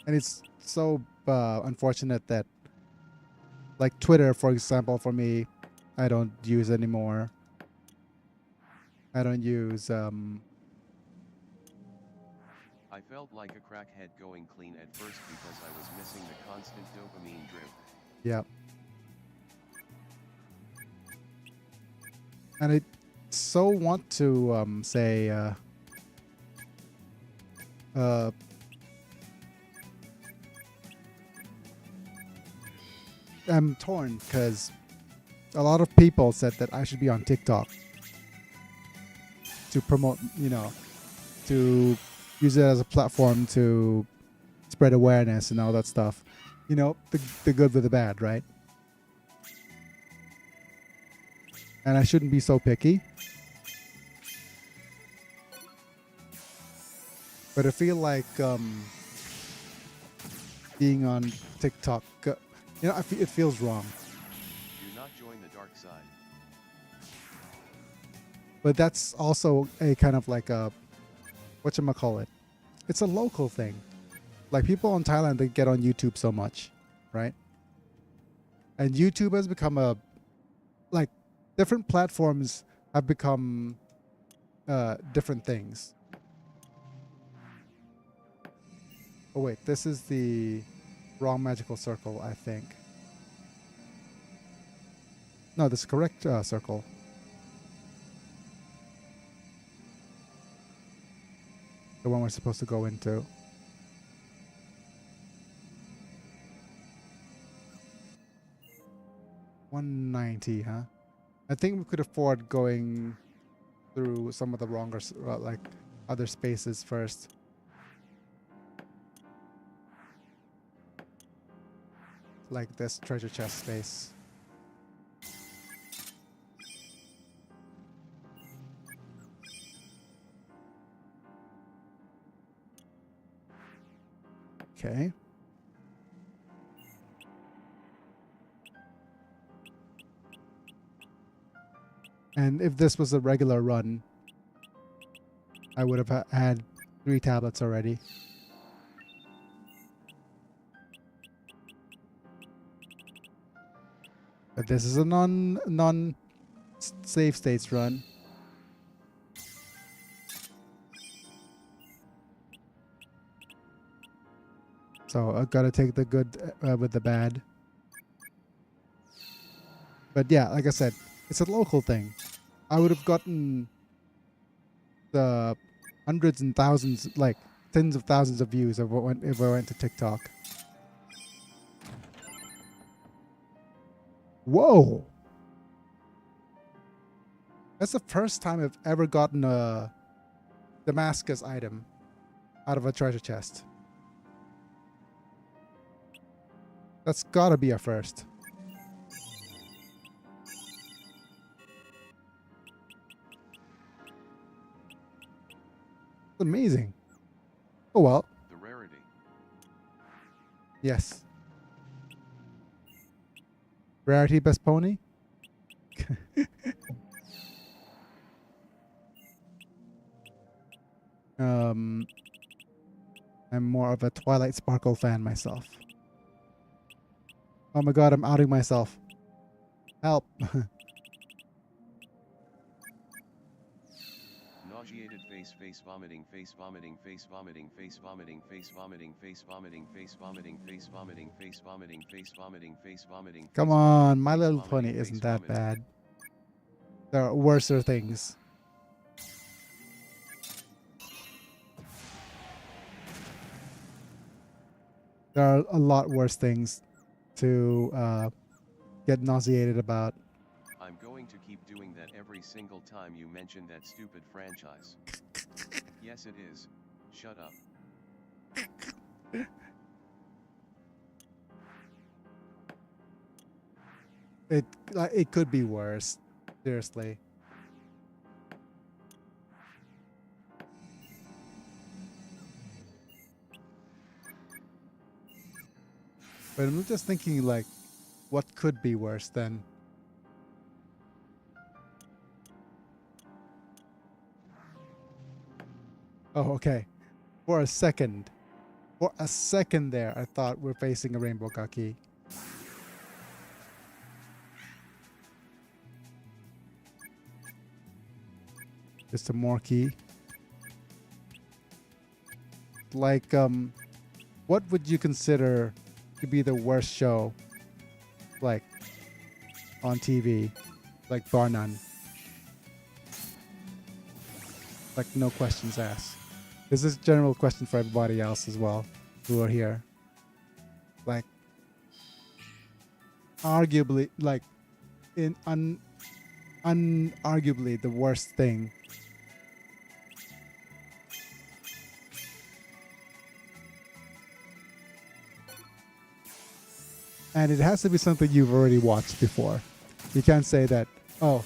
it's so unfortunate that, like Twitter, for example, for me, I don't use anymore. I don't use I felt like a crackhead going clean at first because I was missing the constant dopamine drip. yeah. And I so want to say I'm torn because a lot of people said that I should be on TikTok to promote, to use it as a platform to spread awareness and all that stuff. The good with the bad, right? And I shouldn't be so picky. But I feel like being on TikTok, it feels wrong. Do not join the dark side. But that's also a kind of like a, whatchamacallit, it's a local thing. Like people in Thailand, they get on YouTube so much, right? And YouTube has become like different platforms have become different things. Oh wait, this is the wrong magical circle, I think. No, this is correct circle. The one we're supposed to go into. $190, huh? I think we could afford going through some of the wronger, like other spaces first. Like this treasure chest space. Okay. And if this was a regular run, I would have had 3 tablets already. But this is a non save states run. So I gotta take the good with the bad. But yeah, like I said, it's a local thing. I would have gotten the hundreds and thousands, like tens of thousands of views if I went to TikTok. Whoa! That's the first time I've ever gotten a Damascus item out of a treasure chest. That's gotta be a first. It's amazing. Oh well. The rarity. Yes. Rarity best pony? I'm more of a Twilight Sparkle fan myself. Oh my god, I'm outing myself. Help. Nauseated face vomiting face vomiting face vomiting face vomiting face vomiting face vomiting face vomiting face vomiting face vomiting face vomiting face vomiting. Come on, My Little Pony isn't that bad. There are worser things. There are a lot worse things to get nauseated about. I'm going to keep doing that every single time you mention that stupid franchise. Yes, it is. Shut up. It could be worse. Seriously. But I'm just thinking, like, what could be worse than... Oh, okay. For a second there, I thought we're facing a Rainbow Kaki. Just a more key. Like, what would you consider to be the worst show, like, on TV? Like, bar none. Like, no questions asked. This is a general question for everybody else as well who are here. Like, arguably, like, unarguably the worst thing. And it has to be something you've already watched before. You can't say that, oh,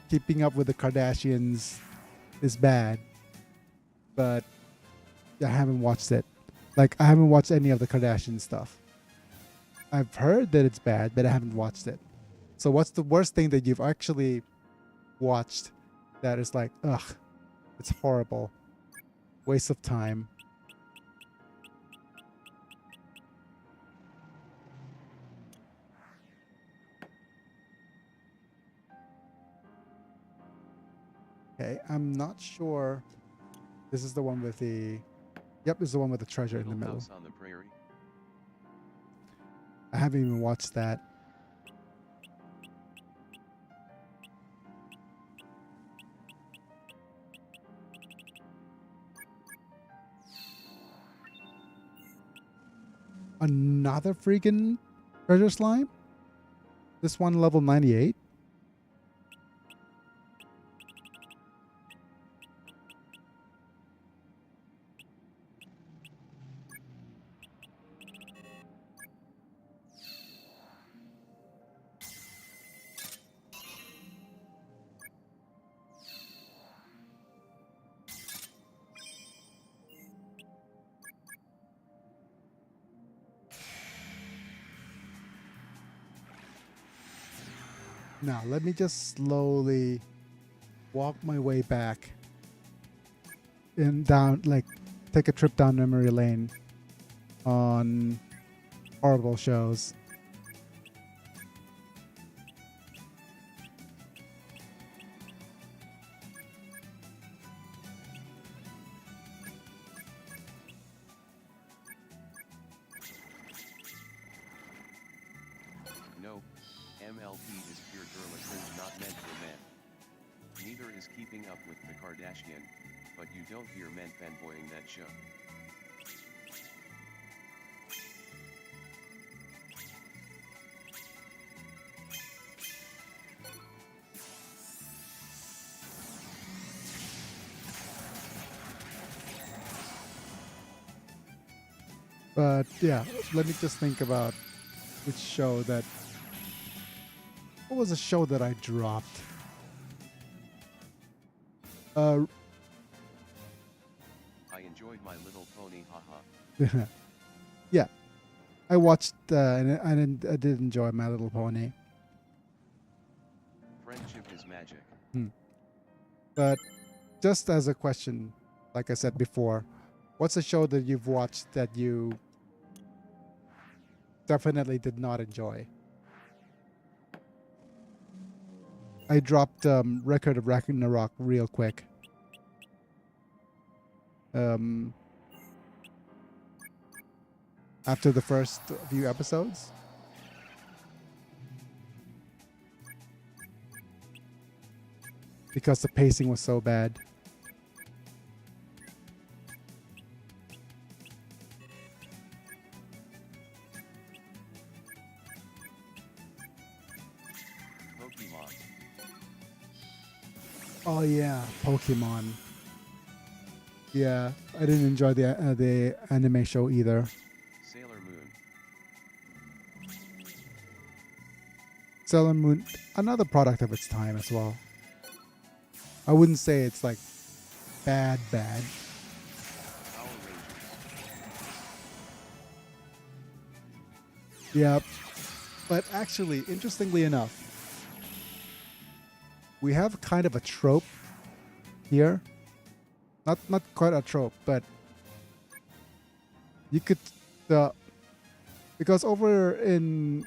Keeping Up with the Kardashians is bad, but I haven't watched it. Like, I haven't watched any of the Kardashian stuff. I've heard that it's bad, but I haven't watched it. So what's the worst thing that you've actually watched that is like, ugh, it's horrible, waste of time? Okay, I'm not sure. This is the one with the... Yep, this is the one with the treasure in the middle. House on the Prairie. I haven't even watched that. Another freaking treasure slime? This one level 98? Now, let me just slowly walk my way back and down, like, take a trip down memory lane on horrible shows. No, MLP is pure girl cringe not meant for men. Neither is Keeping Up with the Kardashian, but you don't hear men fanboying that show. But yeah, let me just think about which show that. What was a show that I dropped? Uh, I enjoyed My Little Pony, haha. yeah, I watched I did enjoy My Little Pony. Friendship is magic. But just as a question, like I said before, what's a show that you've watched that you definitely did not enjoy? I dropped Record of Ragnarok real quick. After the first few episodes. Because the pacing was so bad. Pokemon. Oh yeah, Pokemon. Yeah, I didn't enjoy the anime show either. Sailor Moon. Sailor Moon, another product of its time as well. I wouldn't say it's like bad. Power Rangers. Yeah, but actually, interestingly enough, we have kind of a trope here. Not quite a trope, but you could because over in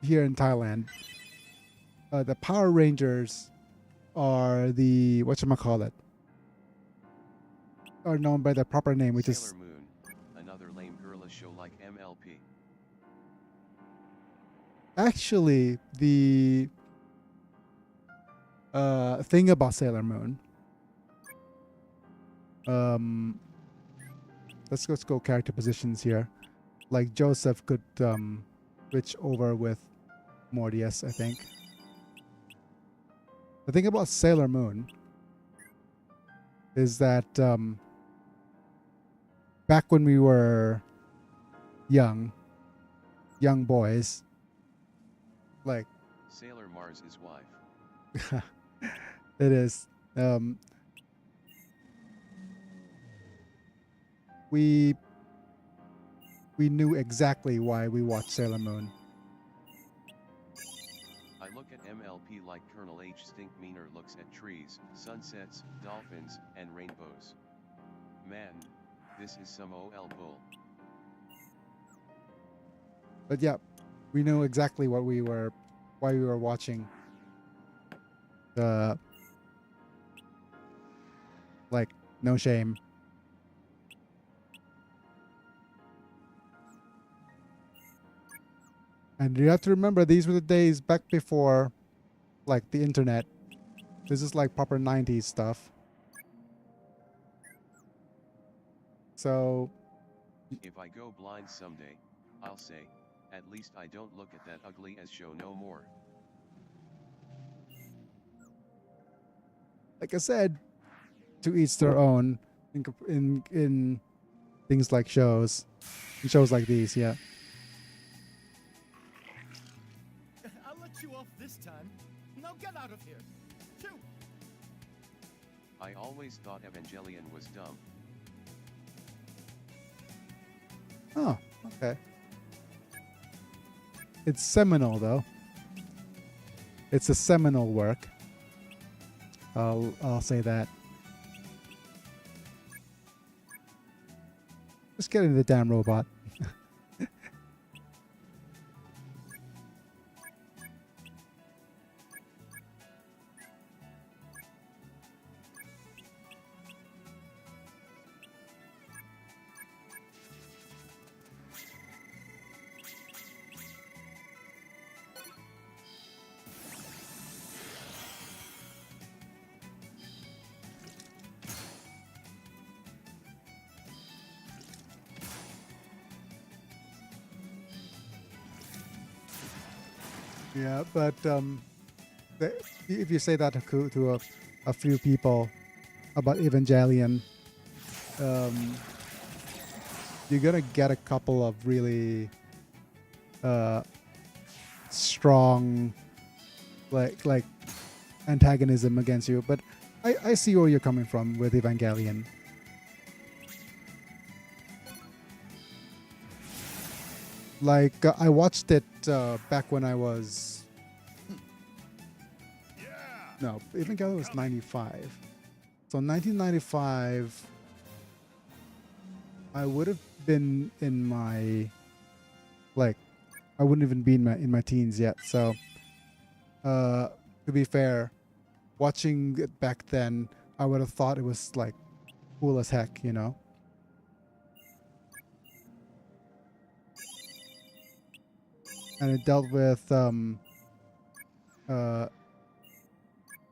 here in Thailand, the Power Rangers are the whatchamacallit are known by their proper name, which is Sailor Moon. Another lame girlish show like MLP. actually the thing about Sailor Moon. Let's go character positions here. Like Joseph could switch over with Mortius, I think. The thing about Sailor Moon is that back when we were young boys, like Sailor Mars' wife. it is we knew exactly why we watched Sailor Moon. I look at MLP like Colonel H. Stinkmeaner looks at trees, sunsets, dolphins, and rainbows. Man, this is some OL bull. But yeah, we knew exactly why we were watching the like no shame. And you have to remember these were the days back before like the internet. This is like proper 90s stuff. So If I go blind someday, I'll say, at least I don't look at that ugly as show no more. like I said, to each their own in things like shows like these, yeah. I'll let you off this time. Now get out of here. Shoo! I always thought Evangelion was dumb. Oh, okay. It's seminal though. It's a seminal work. I'll say that. Just get into the damn robot. Yeah, but if you say that to a few people about Evangelion, you're gonna get a couple of really strong like antagonism against you, but I see where you're coming from with Evangelion. Like I watched it back when I was no, Evangelion was 95. So 1995 I would have been in my like I wouldn't even be in my teens yet. So to be fair, watching it back then, I would have thought it was like cool as heck, you know. And it dealt with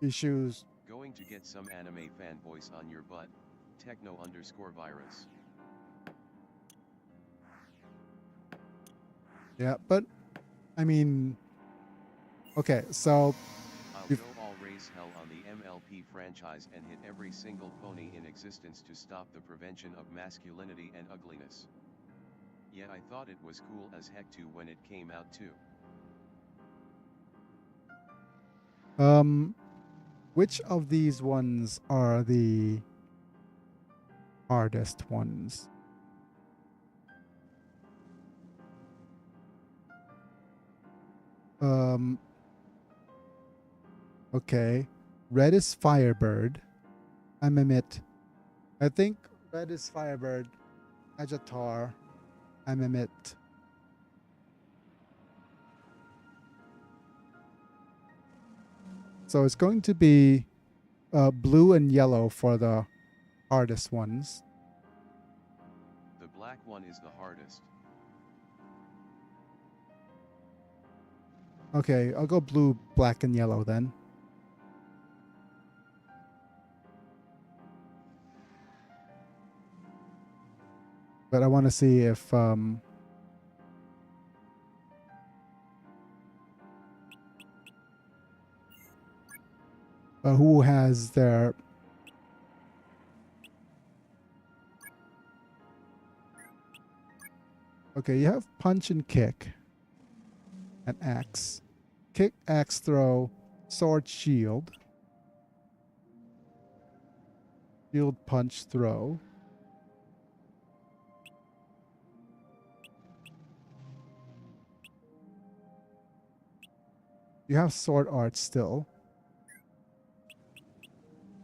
issues. Going to get some anime fanboys on your butt. Techno_virus. Yeah, but I mean, okay, so I'll You've- go all raise hell on the MLP franchise and hit every single pony in existence to stop the prevention of masculinity and ugliness. Yet I thought it was cool as heck too when it came out too. which of these ones are the hardest ones? Okay. Red is Firebird. Mimit. I think red is Firebird. Ajatar. Mimit. So it's going to be blue and yellow for the hardest ones. The black one is the hardest. Okay, I'll go blue, black, and yellow then. But I want to see if who has their okay, you have punch and kick and axe. Kick, axe, throw, sword, shield. Shield, punch, throw. You have sword art still.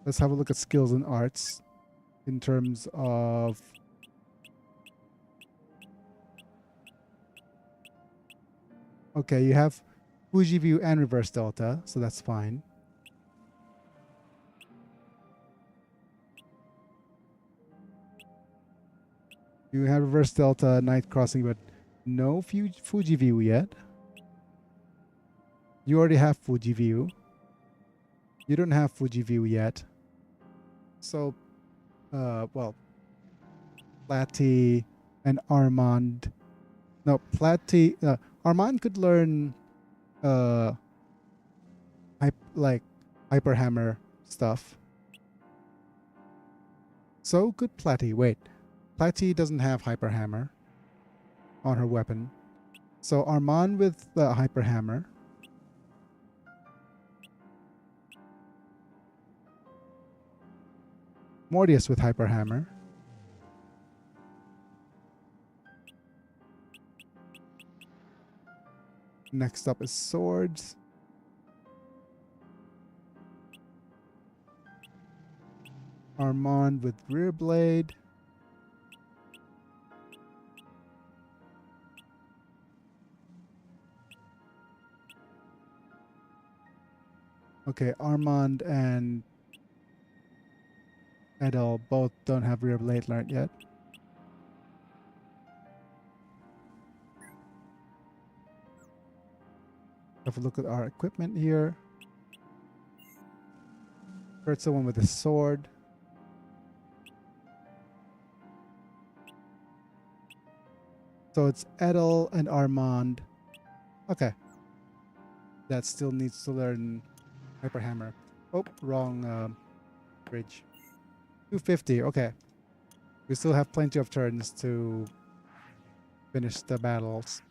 Let's have a look at skills and arts in terms of okay, you have Fuji view and reverse delta, so that's fine. You have reverse delta, night crossing, but no Fuji view yet. You already have Fuji view. You don't have Fuji view yet. So, well, Platy and Armand. No, Platy. Armand could learn, like hyper hammer stuff. So could Platy. Wait, Platy doesn't have hyper hammer on her weapon. So Armand with the hyper hammer. Mortius with hyper hammer. Next up is swords. Armand with rear blade. Okay, Armand and Edel both don't have rear blade learned yet. Have a look at our equipment here. Hurt someone with a sword. So it's Edel and Armand. Okay. That still needs to learn hyper hammer. Oh, wrong bridge. 250. Okay. We still have plenty of turns to finish the battles.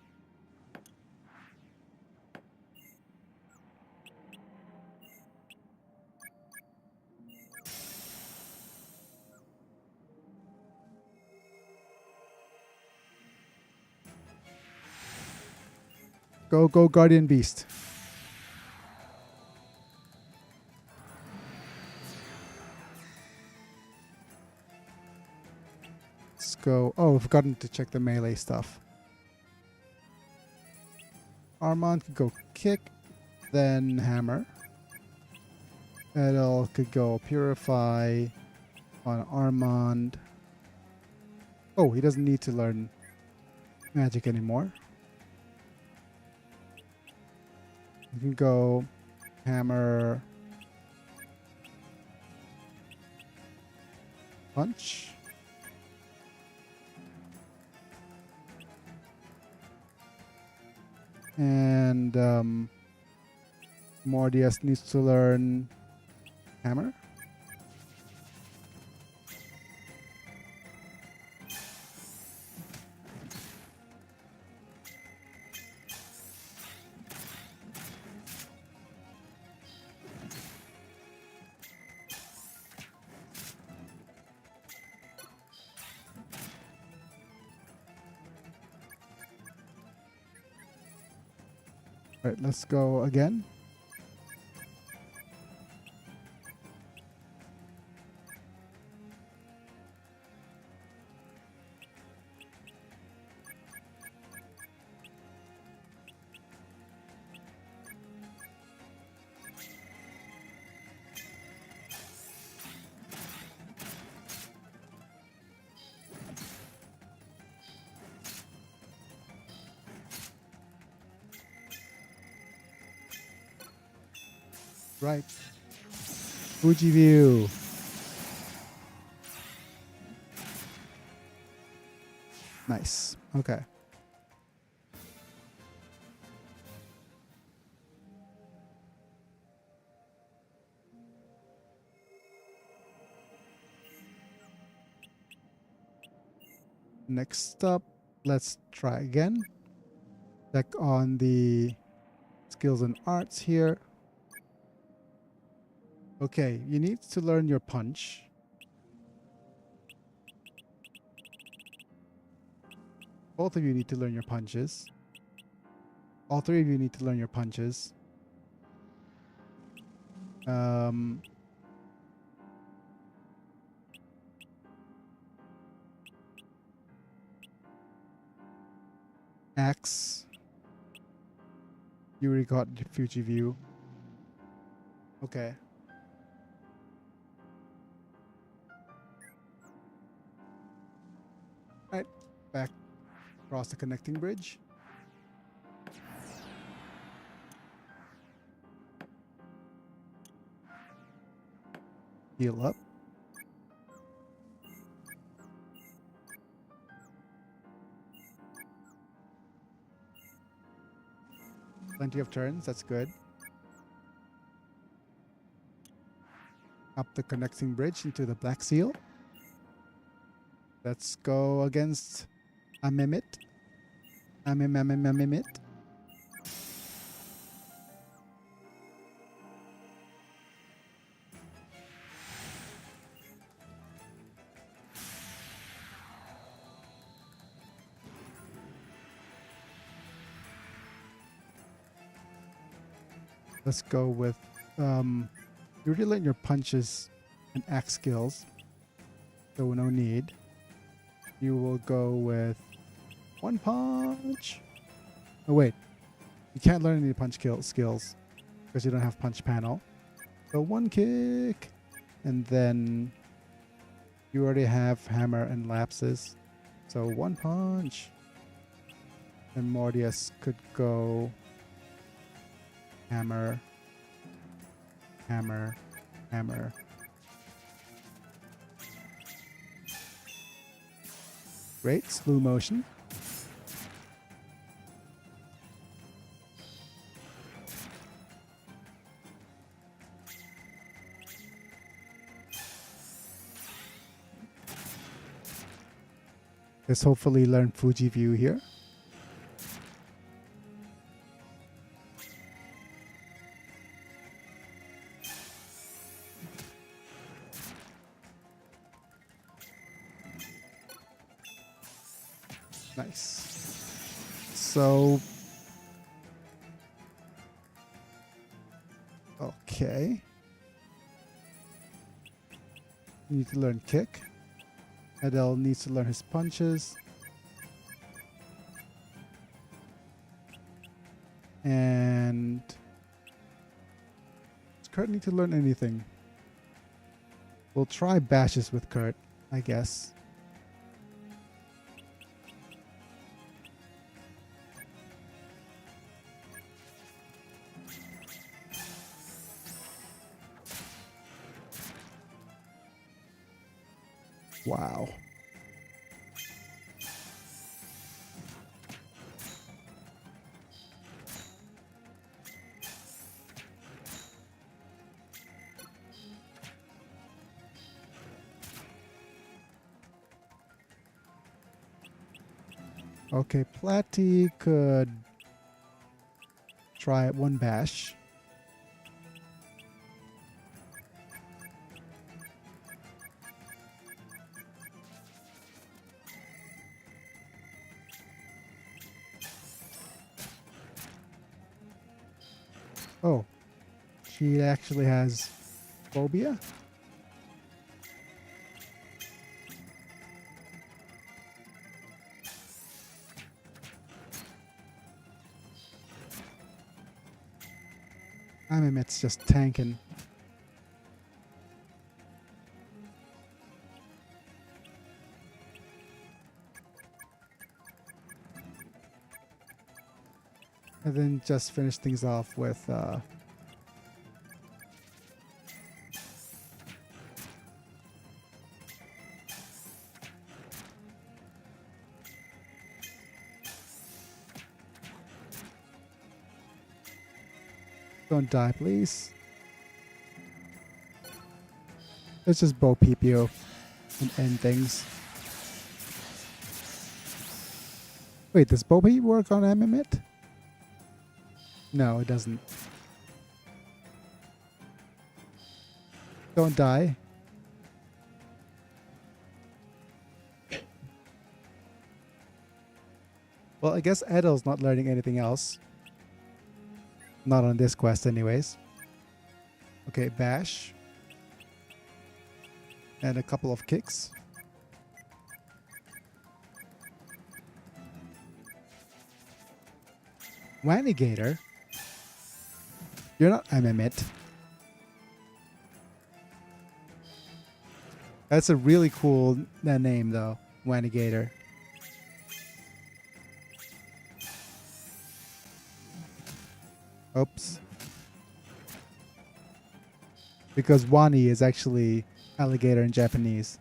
Go, go, Guardian Beast. Let's go. Oh, I've forgotten to check the melee stuff. Armand could go kick, then hammer. Edel could go purify on Armand. Oh, he doesn't need to learn magic anymore. You can go hammer, punch. And Mordius needs to learn hammer. All right, let's go again. Right. Fuji view. Nice. Okay. Next up, let's try again. Check on the skills and arts here. Okay, you need to learn your punch. Both of you need to learn your punches. All three of you need to learn your punches. Axe. You already got the Fuji view. Okay. Alright, back across the connecting bridge. Heal up. Plenty of turns, that's good. Up the connecting bridge into the Black Seal. Let's go against a Mimit. A Mimit. Let's go with you already learned your punches and axe skills, so no need. You will go with one punch. Oh wait, you can't learn any punch skills because you don't have punch panel. So one kick, and then you already have hammer and lapses, so one punch. And Mordius could go hammer, hammer, hammer. Great, slow motion. Let's hopefully learn Fuji View here. Nice. So, okay. You need to learn kick. Adele needs to learn his punches. And does Kurt need to learn anything? We'll try bashes with Kurt, I guess. Wow. Okay, Platy could try one bash. Oh, she actually has phobia? I mean, it's just tanking. And then just finish things off with don't die, please. Let's just bow PPO and end things. Wait, does bow PPO work on Mimit? No, it doesn't. Don't die. Well, I guess Edel's not learning anything else. Not on this quest anyways. Okay, bash. And a couple of kicks. Wanigator? You're not Mimit. That's a really cool name though, Wanigator. Oops. Because Wani is actually alligator in Japanese.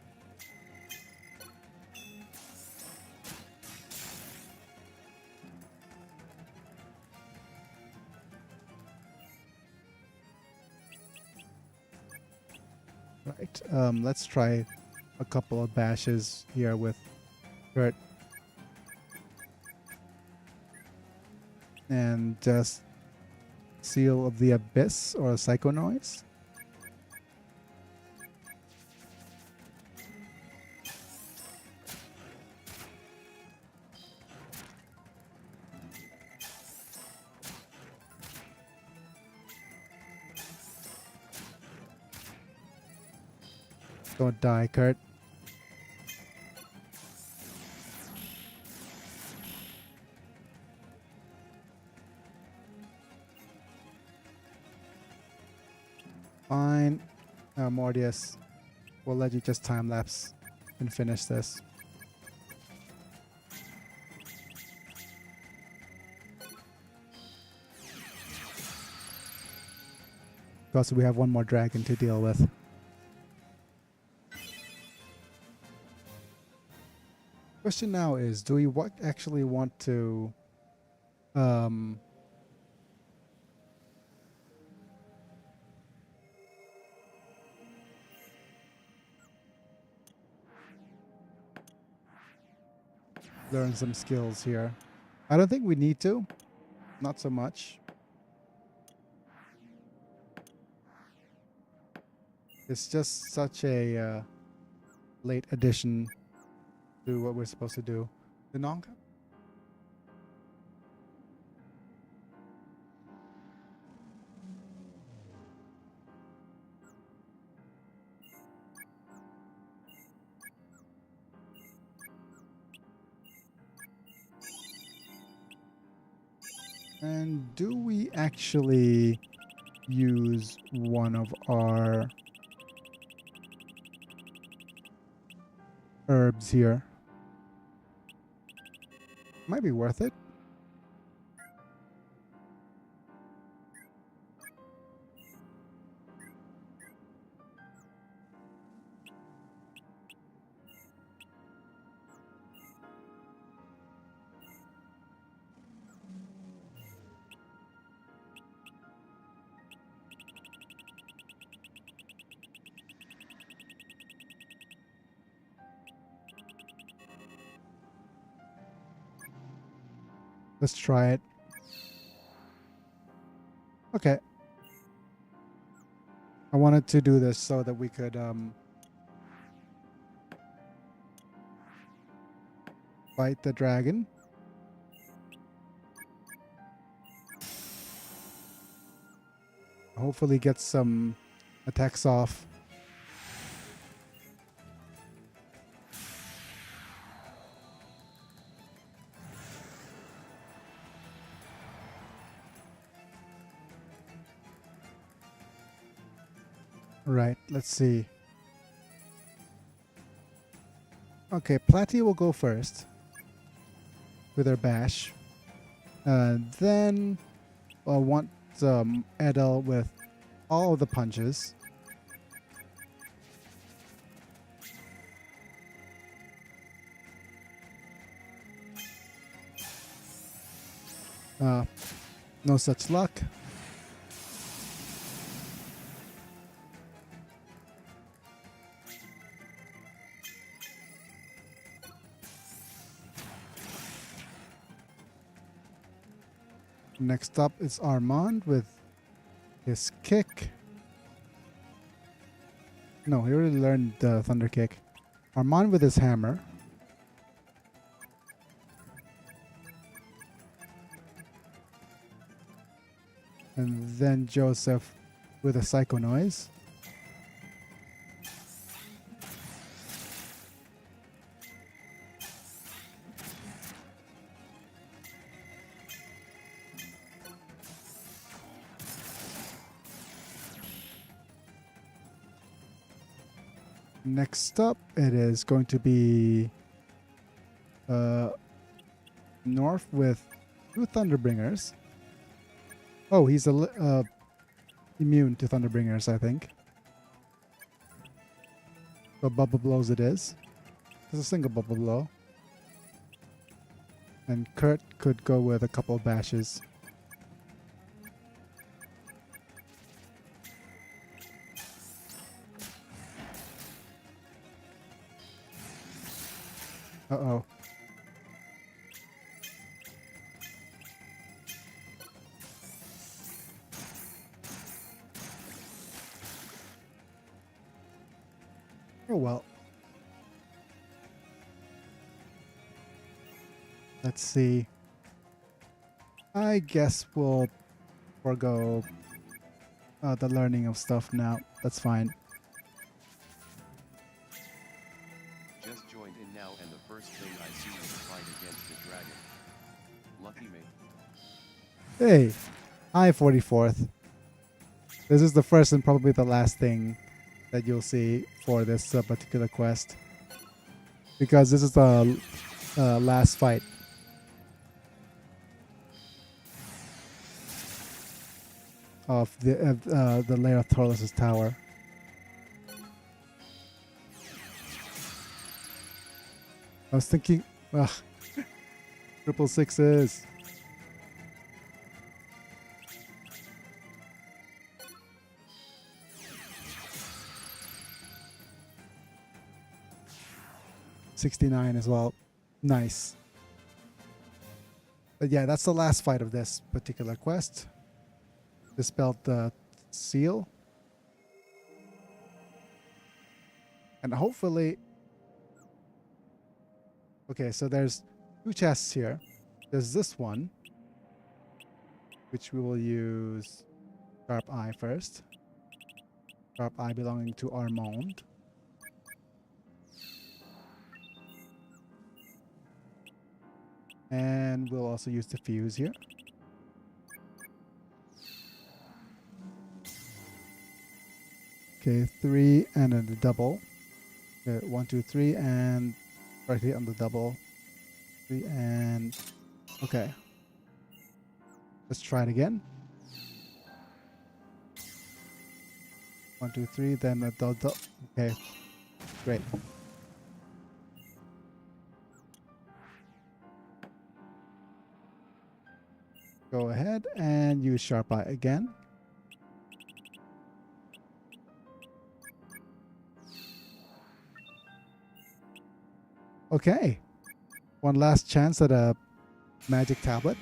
Right. Let's try a couple of bashes here with Kurt. And just Seal of the Abyss or Psycho Noise. Don't die, Kurt. Fine. Mordius, we'll let you just time lapse and finish this. Because we have one more dragon to deal with. Question now is, do we actually want to learn some skills here. I don't think we need to. Not so much. It's just such a late addition to what we're supposed to do. The non. And do we actually use one of our herbs here? Might be worth it. Let's try it. Okay. I wanted to do this so that we could fight the dragon. Hopefully get some attacks off. Right, let's see. Okay, Platy will go first with her bash. Then I'll want Edel with all of the punches. No such luck. Next up is Armand with his kick. No, he already learned the thunder kick. Armand with his hammer. And then Joseph with a psycho noise. Next up, it is going to be North with 2 Thunderbringers. Oh, he's immune to Thunderbringers, I think. So bubble blows it is. There's a single bubble blow. And Kurt could go with a couple of bashes. Uh-oh. Oh well. Let's see. I guess we'll forego the learning of stuff now. That's fine. Just joined in now and the first thing I see is a fight against the dragon. Lucky me. Hey, hi 44th. This is the first and probably the last thing that you'll see for this particular quest. Because this is the last fight. Of the lair of Torles's tower. I was thinking, ugh, triple sixes. $69 as well. Nice. But yeah, that's the last fight of this particular quest. Dispelled the seal. And hopefully... Okay, so there's 2 chests here. There's this one, which we will use Sharp Eye first. Sharp Eye belonging to Armand. And we'll also use the fuse here. Okay, 3 and then the double. Okay, 1, 2, 3 and right here on the double. 3 and... Okay. Let's try it again. 1, 2, 3, then a double. Okay, great. Go ahead and use Sharp Eye again. Okay. One last chance at a magic tablet.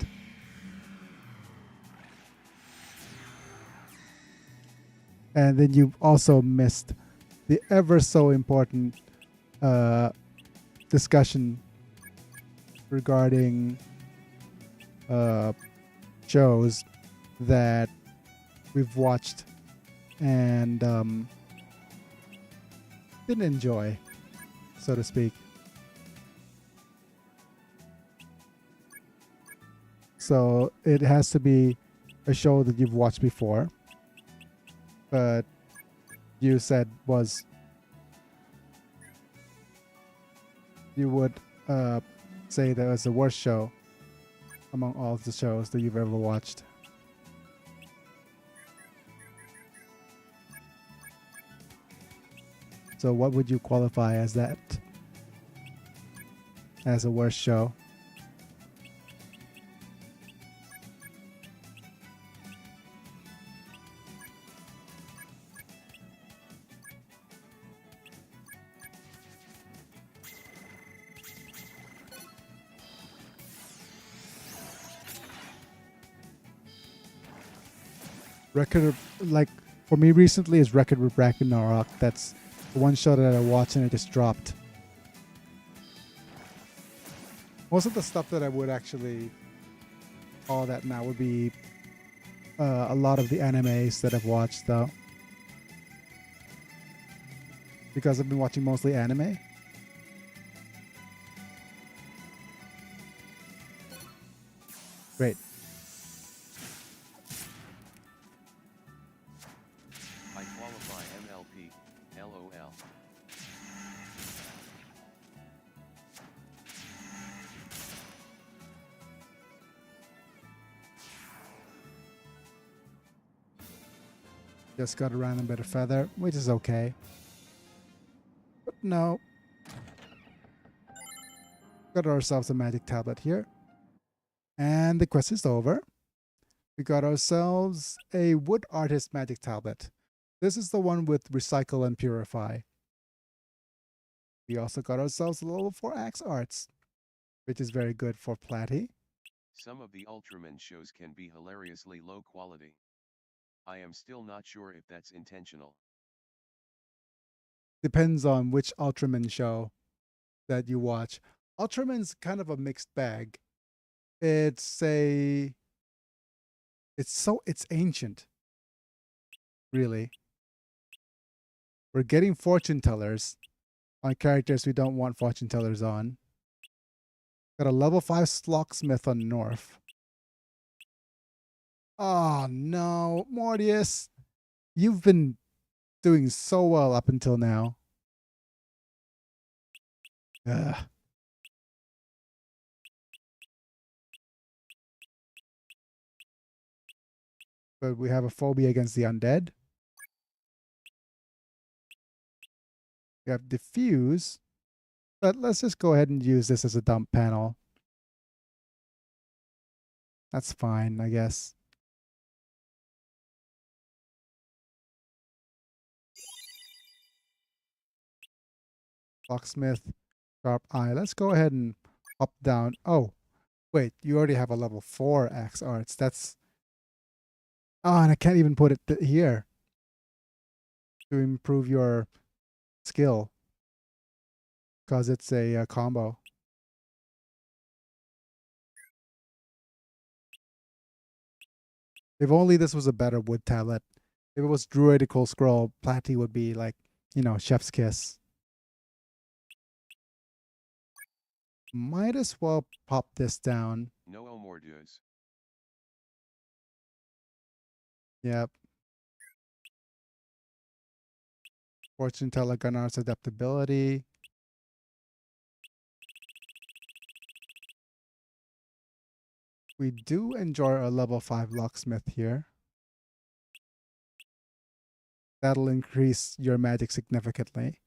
And then you also missed the ever so important discussion regarding shows that we've watched and didn't enjoy, so to speak. So it has to be a show that you've watched before, but you said was you would say that was the worst show among all of the shows that you've ever watched. So what would you qualify as that? As a worst show? Record like for me recently is Record with Ragnarok. That's the one show that I watched and it just dropped. Most of the stuff that I would actually call that now would be a lot of the animes that I've watched though. Because I've been watching mostly anime. Great. I qualify MLP, LOL. Just got a random bit of feather, which is okay. But no. Got ourselves a magic tablet here. And the quest is over. We got ourselves a wood artist magic tablet. This is the one with recycle and purify. We also got ourselves a level 4 axe arts, which is very good for Platy. Some of the Ultraman shows can be hilariously low quality. I am still not sure if that's intentional. Depends on which Ultraman show that you watch. Ultraman's kind of a mixed bag. It's ancient. Really. We're getting fortune tellers on characters we don't want fortune tellers on. Got a level 5 locksmith on North. Oh no, Mortius. You've been doing so well up until now. Ugh. But we have a phobia against the undead. We have diffuse. But let's just go ahead and use this as a dump panel. That's fine, I guess. Locksmith, sharp eye. Let's go ahead and hop down. Oh, Wait, you already have a level 4 axe arts. That's... Oh, and I can't even put it here to improve your skill because it's a combo. If only this was a better wood tablet. If it was druidical scroll, platy would be like, chef's kiss. Might as well pop this down. No more dues. Yep. Fortune teller Gunnar's adaptability. We do enjoy a level 5 locksmith here. That'll increase your magic significantly.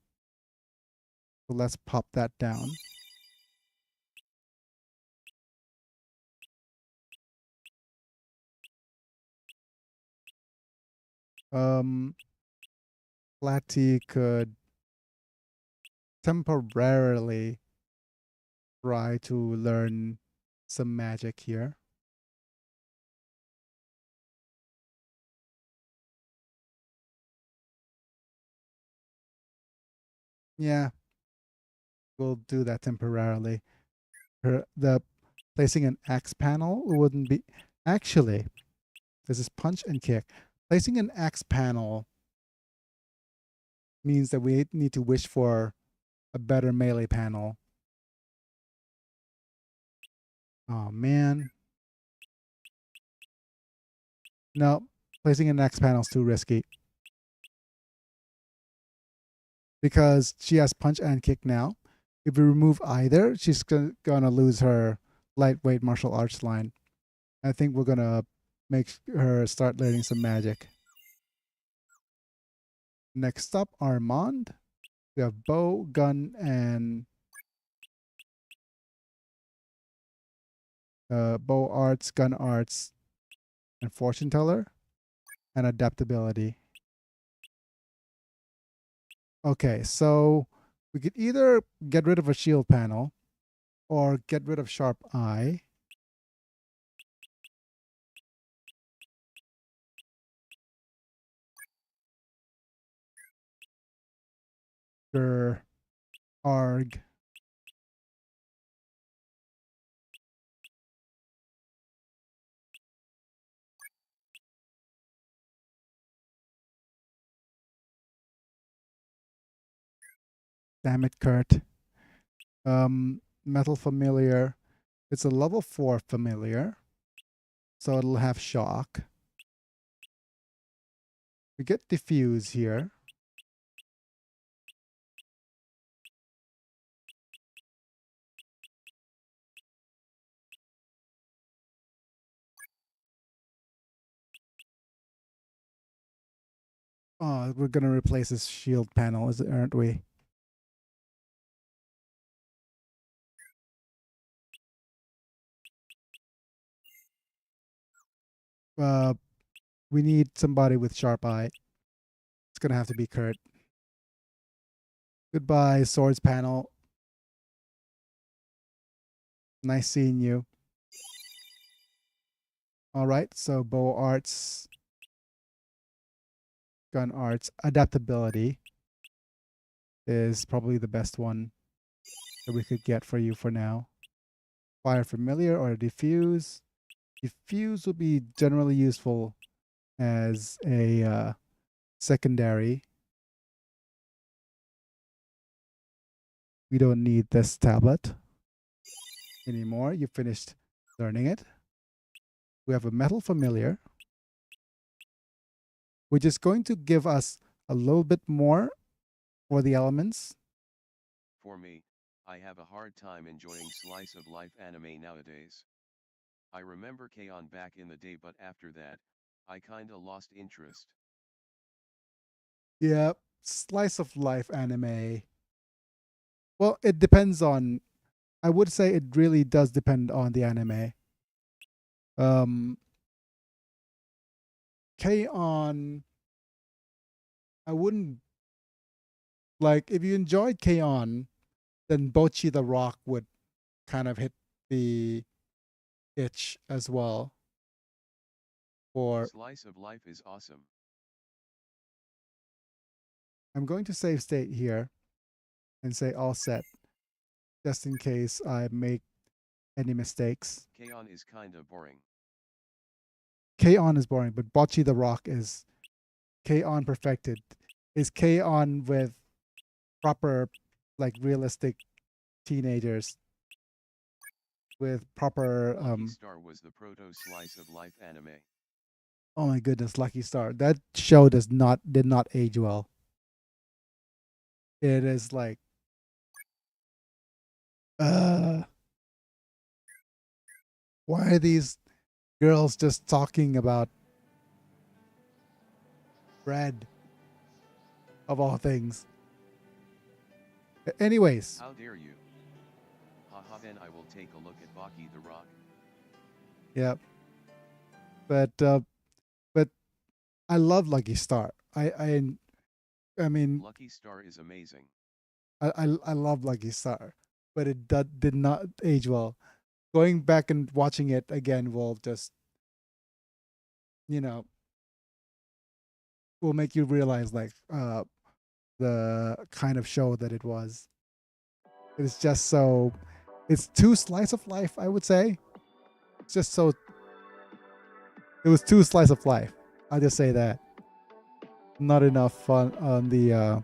So let's pop that down. Platy could temporarily try to learn some magic here. Yeah, we'll do that temporarily. The placing an axe panel wouldn't be... Actually, this is punch and kick. Placing an axe panel means that we need to wish for a better melee panel. Oh, man. No, placing an axe panel is too risky. Because she has punch and kick now. If we remove either, she's gonna lose her lightweight martial arts line. I think we're gonna make her start learning some magic. Next up, Armand. We have bow, gun, and bow arts, gun arts, and fortune teller, and adaptability. Okay, so we could either get rid of a shield panel or get rid of sharp eye. Arg. Damn it, Kurt. Metal familiar. It's a level 4 familiar. So it'll have shock. We get diffuse here. Oh, we're gonna replace this shield panel, aren't we? We need somebody with sharp eye. It's gonna have to be Kurt. Goodbye, swords panel. Nice seeing you. All right, so bow arts, gun arts, adaptability is probably the best one that we could get for you for now. Fire familiar or diffuse. Diffuse will be generally useful as a secondary. We don't need this tablet anymore. You finished learning it. We have a metal familiar, which is going to give us a little bit more for the elements. For me, I have a hard time enjoying slice of life anime nowadays. I remember K-On! Back in the day, but after that, I kinda lost interest. Yeah, slice of life anime. Well, it depends on... I would say it really does depend on the anime. K-On! I wouldn't... Like, if you enjoyed K-On!, then Bochi the Rock would kind of hit the itch as well for. Slice of life is awesome. I'm going to save state here and say all set, just in case I make any mistakes. K-On is kinda boring. K-On is boring, but Bocce the Rock is K-On perfected. Is K-On with proper, like realistic teenagers with proper. Lucky Star was the proto slice of life anime. Oh my goodness, Lucky Star! That show did not age well. It is like, why are these girls just talking about bread of all things? Anyways, How dare you? Haha, then I will take a look at Baki the Rock. yeah, but I love Lucky Star. I mean, Lucky Star is amazing. I love Lucky Star, but it did not age well. Going back and watching it again will just, you know, will make you realize like the kind of show that it was. It's just so, it's too slice of life, I would say. It's just so, it was too slice of life. I'll just say that. Not enough fun on the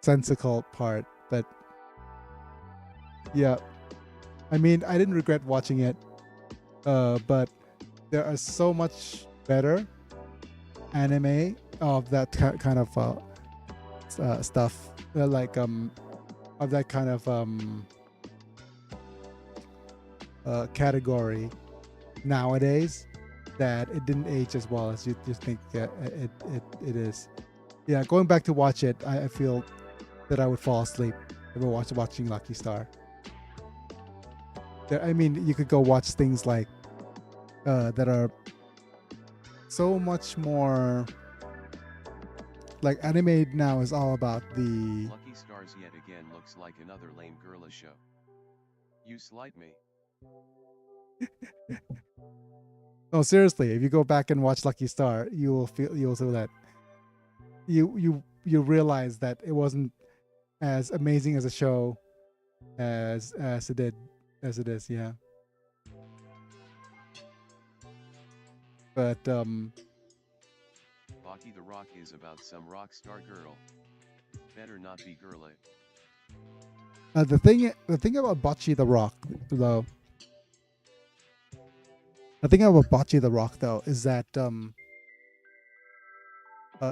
sensical part, but yeah. I mean, I didn't regret watching it, but there are so much better anime of that kind of stuff, like of that kind of category nowadays, that it didn't age as well as you think it is. Yeah, going back to watch it, I feel that I would fall asleep if I was watching Lucky Star. I mean, you could go watch things like that are so much more like anime now is all about the. Lucky Stars yet again looks like another lame girlish show. You slight me. No, seriously, if you go back and watch Lucky Star, you'll feel that you realize that it wasn't as amazing as a show as it is, yeah. But Baki the Rock is about some rock star girl. Better not be girly. the thing about Bocce the Rock, though, the thing about Bocce the Rock though is that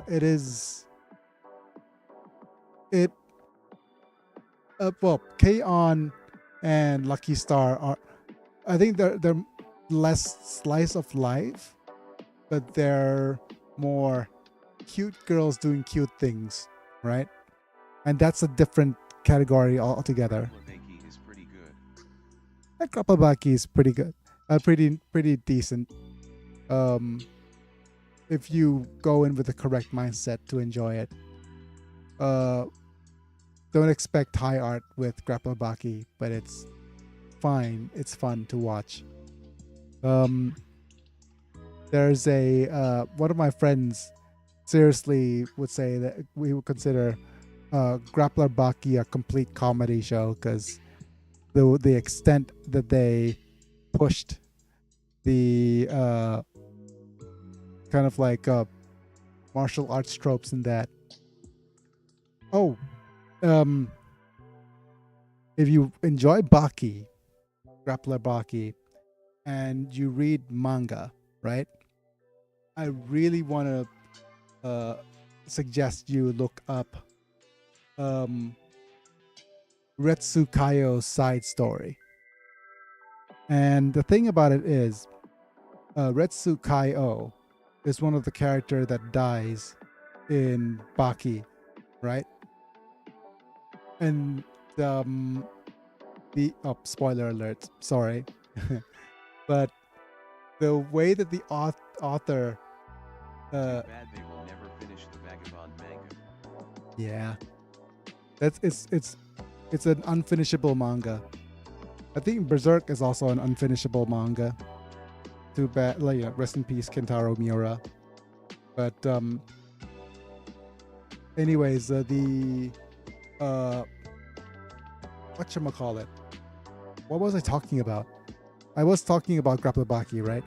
it is it well, K-On and Lucky Star are, I think they're less slice of life, but they're more cute girls doing cute things, right? And that's a different category altogether. Biggy is pretty good. That Kapabaki is pretty good, pretty decent. If you go in with the correct mindset to enjoy it. Don't expect high art with Grapple Baki, but it's fine. It's fun to watch. There's a one of my friends seriously would say that we would consider Grappler Baki a complete comedy show because the extent that they pushed the kind of like martial arts tropes in that. Oh, if you enjoy Baki, Grappler Baki, and you read manga, right? I really want to suggest you look up Retsukayo's side story. And the thing about it is, Retsukayo is one of the character that dies in Baki, right? And the spoiler alert, sorry. But the way that the author Too bad they will never finish the Vagabond manga. yeah, that's it's It's an unfinishable manga. I think Berserk is also an unfinishable manga. Too bad. Like, yeah, rest in peace, Kentaro Miura. But anyways, whatchamacallit? What was I talking about? I was talking about Grapplebaki, right?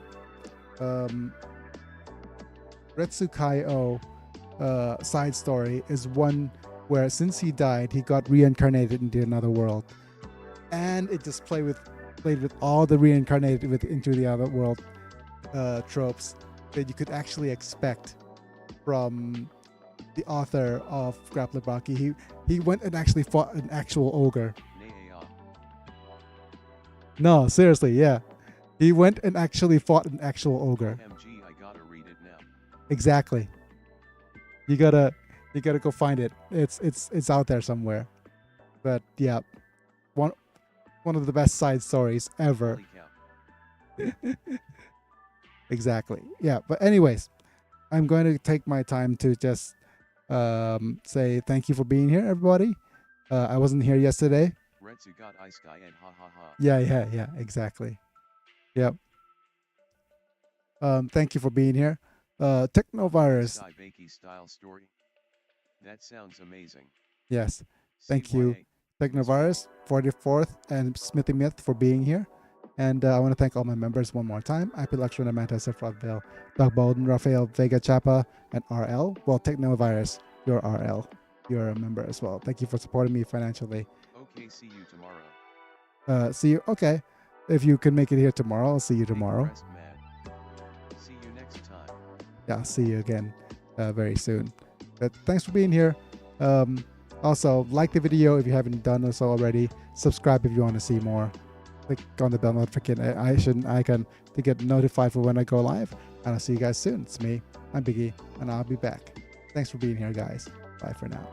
Retsukai-o side story is one where since he died, he got reincarnated into another world. And it just played with all the reincarnated into the other world tropes that you could actually expect from the author of Grapplebaki. He went and actually fought an actual ogre. No, seriously, yeah. He went and actually fought an actual ogre. OMG, I gotta read it now. Exactly. You gotta go find it. It's out there somewhere. But yeah, one of the best side stories ever. Holy cow. Exactly. Yeah. But anyways, I'm going to take my time to just say thank you for being here, everybody. I wasn't here yesterday. Retsu got ice guy and ha ha ha. Yeah. Exactly. Yep. Thank you for being here. Technovirus. Ice guy Bakey style story. That sounds amazing. Yes. Thank you, CYA. Technovirus, 44th, and Smithy Myth for being here. And I want to thank all my members one more time. Apilextron, Amanda, Sephiroth, Doug Bolden, Rafael, Vega Chapa, and RL. Well, Technovirus, you're RL. You're a member as well. Thank you for supporting me financially. Okay, see you tomorrow. See you. Okay. If you can make it here tomorrow, I'll see you tomorrow. Rest, man. See you next time. Yeah, I'll see you again very soon. But thanks for being here. Also, like the video if you haven't done so already. Subscribe if you want to see more. Click on the bell notification icon to get notified for when I go live. And I'll see you guys soon. It's me. I'm Biggy, and I'll be back. Thanks for being here, guys. Bye for now.